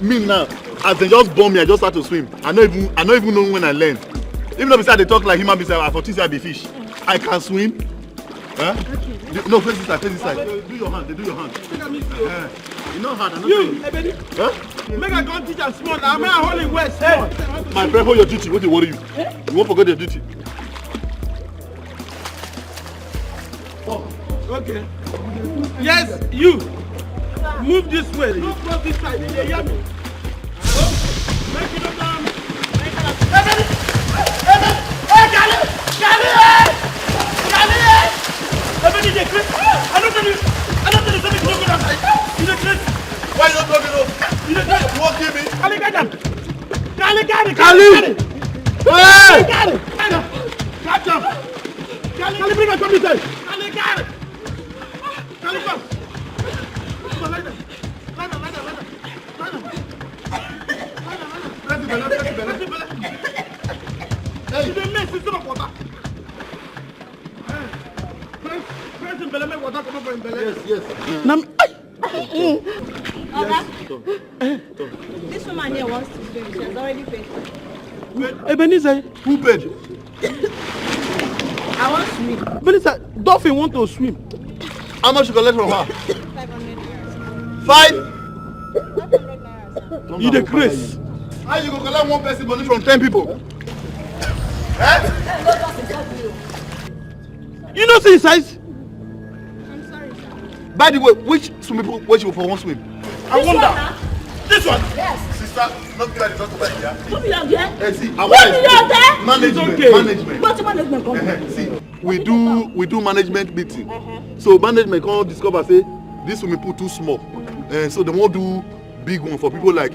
Me now, as they just bomb me, I just start to swim. I don't even know when I learn. Even though they talk like human beings, I for teach I be fish. I can swim. Okay. No, face this side, face this side. Do your hand, do your hand. You know hard, I'm not saying. Make I go teach and small. I'm not holding west. My friend, hold your duty. What they worry you? You won't forget your duty. Oh, okay. Yes, you. Move this way. You move this side. You hear me? Make it up down. Why you not talking up? You won't give me. Kali! Hey! Catch him! Kali, bring her from this side. Kali, come. Come on, lie down. Hey! You didn't mess with some water. Press in belly, make water come up in belly. Yes. This woman here wants to swim. She has already paid. Ebenezer. Who paid? I want to swim. Ebenezer, Dolphin want to swim. How much you collect from her? 500 naira. 500 naira. You the Chris. How you go collect one person money from 10 people? You know see his size? I'm sorry, sir. By the way, which swimming pool where you for one swim? I wonder. This one? Yes. Sister, not glad it's not over here. Put me on there. See, Put me on there. Management. Okay. Management. What's the management company? See, we do management meeting. So management come discover say this swimming pool too small. So they won't do big one for people like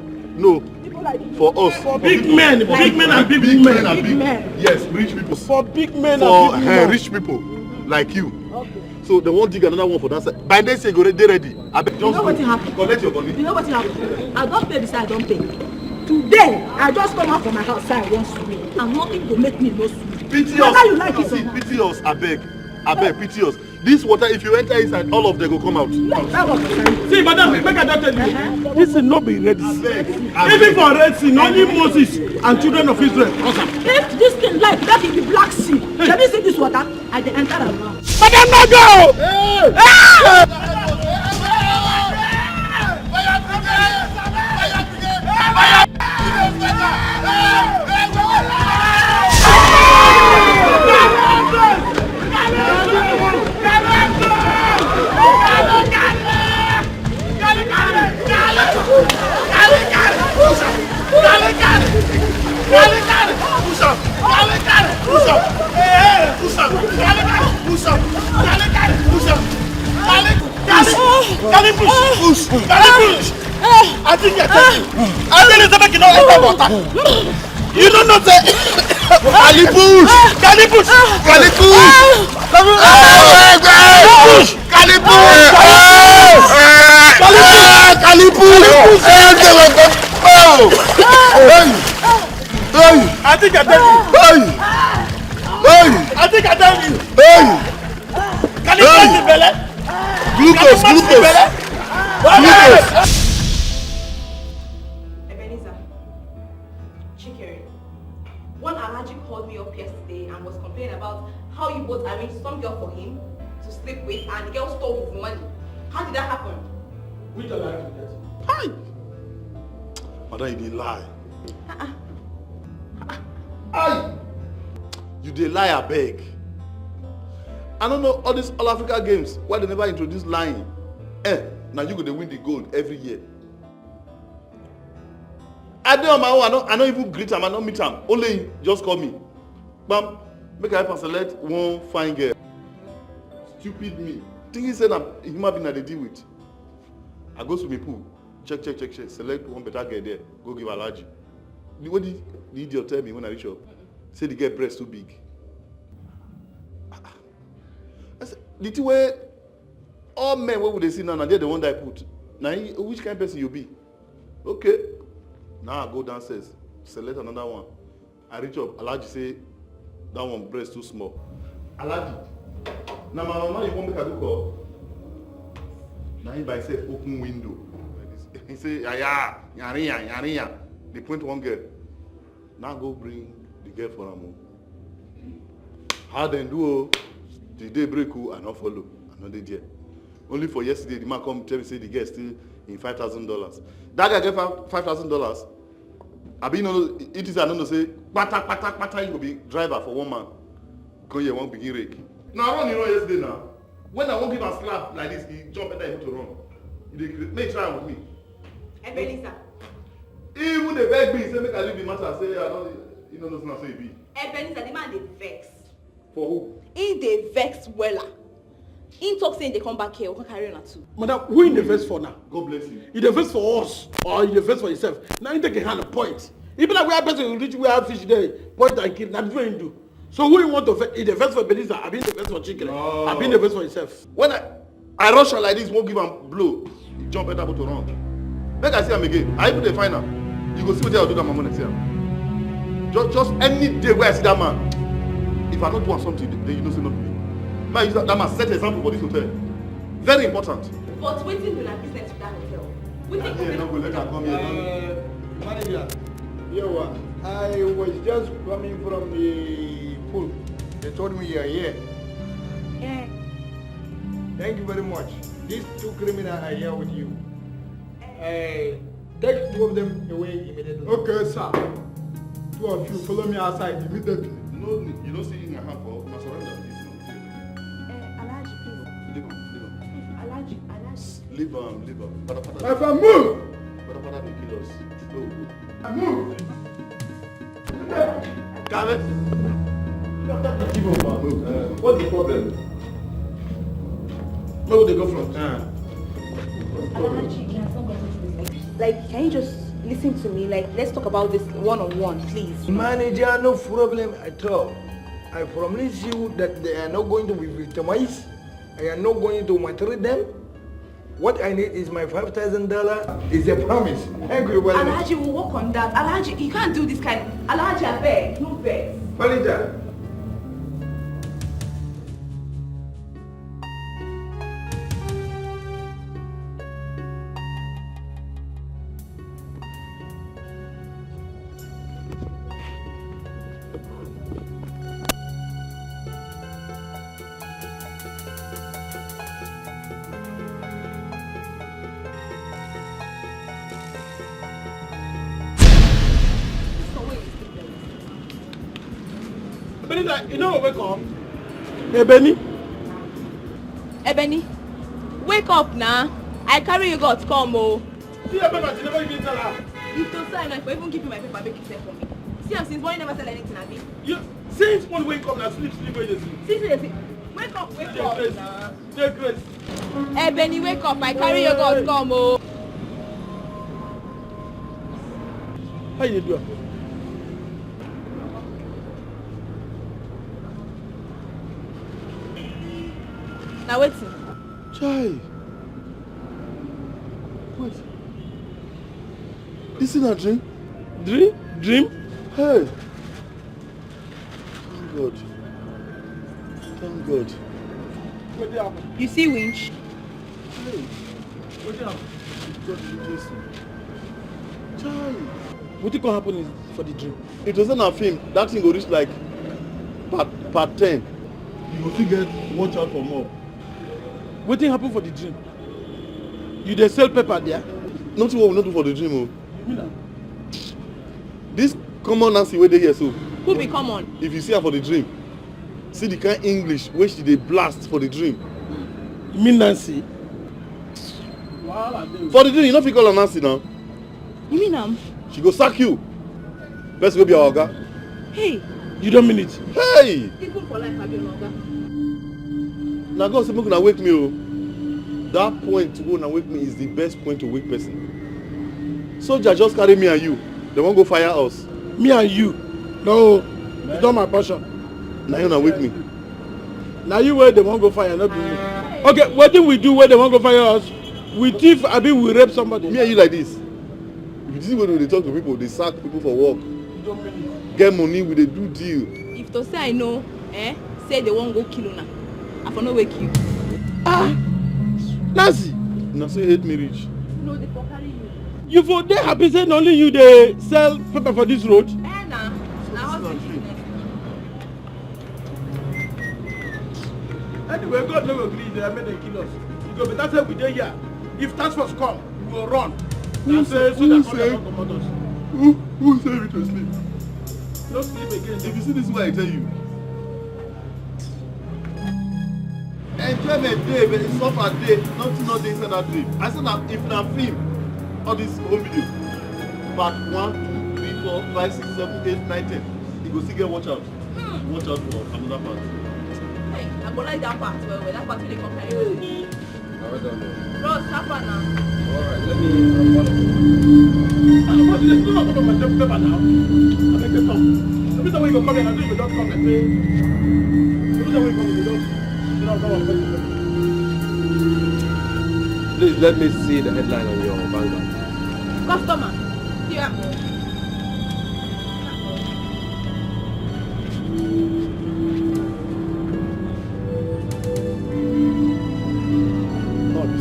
for us. For big men and big women. Yes, rich people. For big men and big women. Rich people like you. Okay. So they won't dig another one for that side. By then say go ready. I bet you know what happened? Collect your money. You know what happened? I don't pay this, I don't pay. Today, I just come out from my house and I want swim. And nothing will make me no swim. Pity us. You like it, pity us, I beg, pity us. This water, if you enter inside, all of them go come out. See, madam, make I just tell you, this is not be Red Sea. Even for Red Sea, only Moses and children of Israel. If this thing like that in the Black Sea, can you see this water? I dey enter am now. Madam, no go! I think you're telling me. I tell you to make you know enter water. You don't know say Calipush. Calipush. I think I tell you. I think I tell you. Calipush belly. Glucose. Ebenezer, Chikere, one Alhaji called me up yesterday and was complaining about how you both arranged some girl for him to sleep with and the girl stole his money. How did that happen? Which Alhaji? Hi. Madam, you dey lie. Aye. You dey lie, I beg. I don't know all these All Africa games why they never introduce lying. Now you go to win the gold every year. I dey on my own. I don't even greet him. I don't meet him. Only him just call me. Bam, make I select one fine girl. Stupid me. Thinking say na human being that they deal with. I go swimming pool. Check. Select one better girl there. Go give Alhaji. What did the idiot tell me when I reach up? Say the girl breast too big. I said, the thing where all men, what would they see now? They're the one that I put. Now, which kind of person you be? Okay. Now I go downstairs, select another one. I reach up. Alhaji say, that one breast too small. Alhaji. Now my mama, you want me to go call? Now he by himself open window. He say, yariya. They point one girl. Now go bring the girl for him. How then do? The day break, I not follow. Another day. Only for yesterday, the man come tell me say the girl still in $5,000. That guy get $5,000. I be no. It is I don't know say pata you go be driver for one man. Go here one begin rake. Now I run yesterday now. When I won't give a slap like this, he jump and able to run. He make try with me. Ebenezer. Even they beg me, say make I leave the matter. Say I don't, you know nothing I say be. Ebenezer, the man they vex. For who? He they vex wella. He talk saying they come back here, we can carry on too. Madam, who in the vex for now? God bless you. He the vex for us, or he the vex for himself. Now he take a hand and point. Even like we have person reach we have fish there, point and kill. That's what he do. So who he want to vex? He the vex for Ebenezer. I been the vex for chicken. No. I been the vex for himself. When I rush her like this, won't give him blow. He jump better to run. Make I see him again. I put the final. You go see what I'll do that my money here. Just any day where I see that man. If I don't do something, then you know say not me. Man, use that man set example for this hotel. Very important. But waiting to like business with that hotel. We think Yeah, no go let her come here. Manager, yo, I was just coming from the pool. They told me you are here. Yeah. Thank you very much. These two criminals are here with you. Take two of them away immediately. Okay, sir. Two of you follow me outside immediately. No, you don't see in your hand for my surrender. Alhaji, please. Leave him. Alhaji. Leave him. If I move, Pada they kill us. No. I move. Gareth. What's the problem? Where would they go from? Like, can you just listen to me? Like, let's talk about this one-on-one, please. Manager, no problem at all. I promise you that they are not going to be victimized. I am not going to maltreat them. What I need is my $5,000. Is a promise. Thank you very much. Alhaji will work on that. Alhaji, you can't do this kind of... Alhaji, I beg. No vex. Manager. You don't wake up. Hey, Benny. Hey, Benny. Wake up now. I carry you God come, oh. See your paper, you never even tell her. You don't say enough, even give you my paper, make it safe for me. See, I'm since morning never tell anything, Abi. You, since one wake up, now sleep, where you sleep. See. Wake up now. Take grace. Hey, Benny, wake up. I carry your God come, oh. How you do? Now wait. Chai. What? This is a dream? Dream? Hey. Thank God. Thank God. What did happen? You see winch? Hey. What did happen? God bless you. Chai. What did happen for the dream? It wasn't a film. That thing go reach like part 10. You go still get watch out for more. What thing happen for the dream? You dey sell paper there? Nothing what we not do for the dream, oh. This common Nancy wey dey here so. Who be common? If you see her for the dream, see the kind English wey she dey blast for the dream. You mean Nancy? For the dream, you no fit call her Nancy now. You mean She go sack you. Best go be our oga. Hey. You don't mean it? Hey! Even for life, Abi Oga. Na God say make una wake me o. That point to go una wake me is the best point to wake person. Soldier just carry me and you. They wan go fire us. Me and you? No, it's not my passion. Na you una wake me. Na you where they wan go fire, not be me. Okay, what do we do where they wan go fire us? We thief, abi we rape somebody? Me and you like this. If you see when we dey talk to people, they sack people for work. Get money, we dey do deal. If to say I know, say they won't go kill una. I for no wake you. Nancy! Na so you hate me reach. No, they for carry you. You for dey happy saying only you dey sell paper for this road? Na hospital. Anyway, God no go gree they make them kill us. You go better say we dey here. If task force come, we will run. Who say? Who say we to sleep? No sleep again. If you see this way, I tell you. Enjoyment day, but it's not a day. Nothing not day inside that day. I said that if na film, all this home video, part 1, 2, 3, 4, 5, 6, 7, 8, 9, 10, you go still get watch out. Watch out for another part. Hey, I go like that part. Well, that part will come carry you. Bros, that part now. Alright, let me But there's still not one of my job paper now. I make it come. Every time we go come in, I do it, we don't come and say. Every time we come, we don't come and pay. Please let me see the headline on your Vanguard. Customer. Yeah.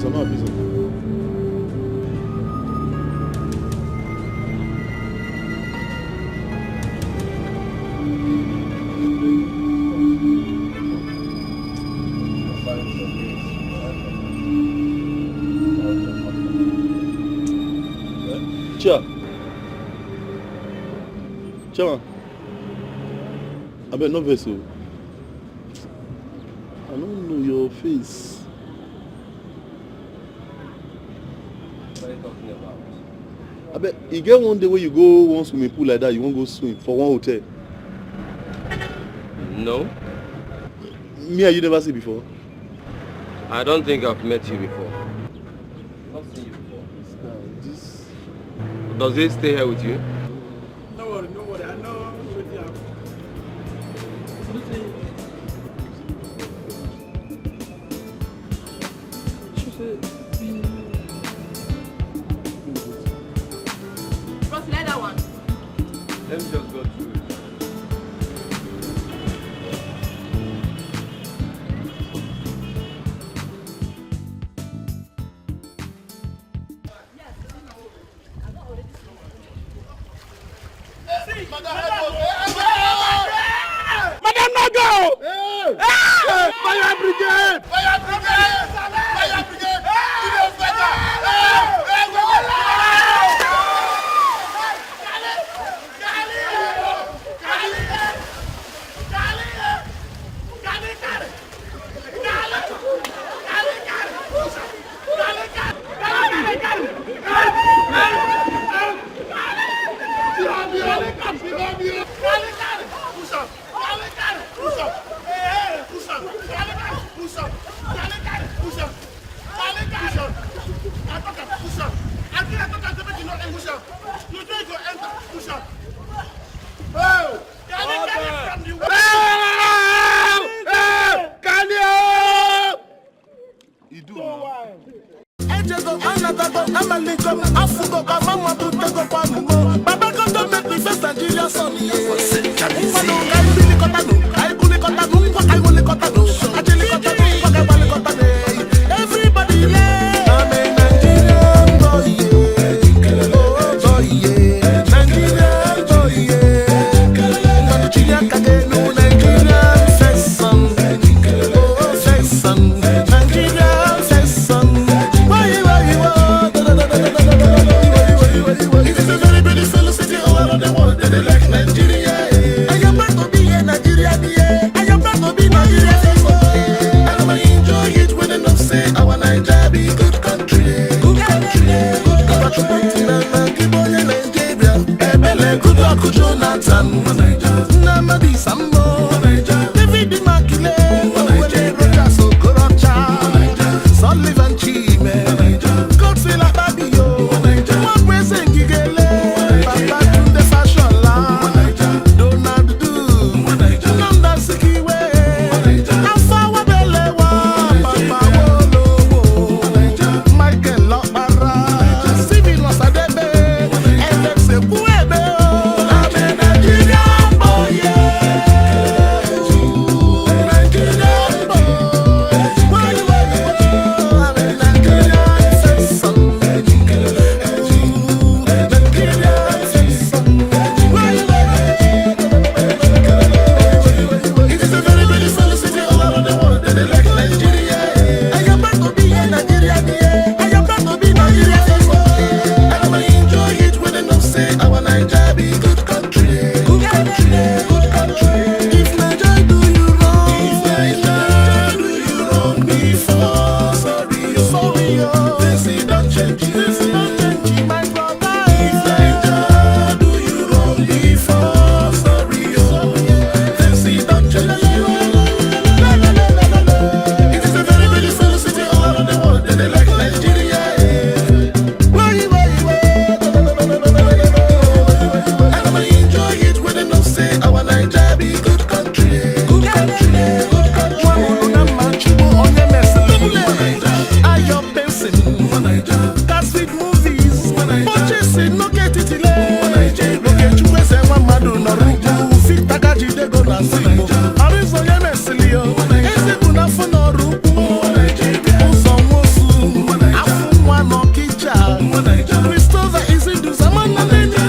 No, busy. Chairman, I bet no vessel. I don't know your face. What are you talking about? I bet you get one day where you go one swimming pool like that, you won't go swim for one hotel. No. Me and you never see before? I don't think I've met you before. Not seen you before. Does he stay here with you? No worry, I know what you have. Consider that one. Let me just go through it. Madam, no go! Fire brigade! Fire brigade! Fire brigade! You know better!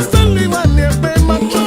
Stanley one near Pay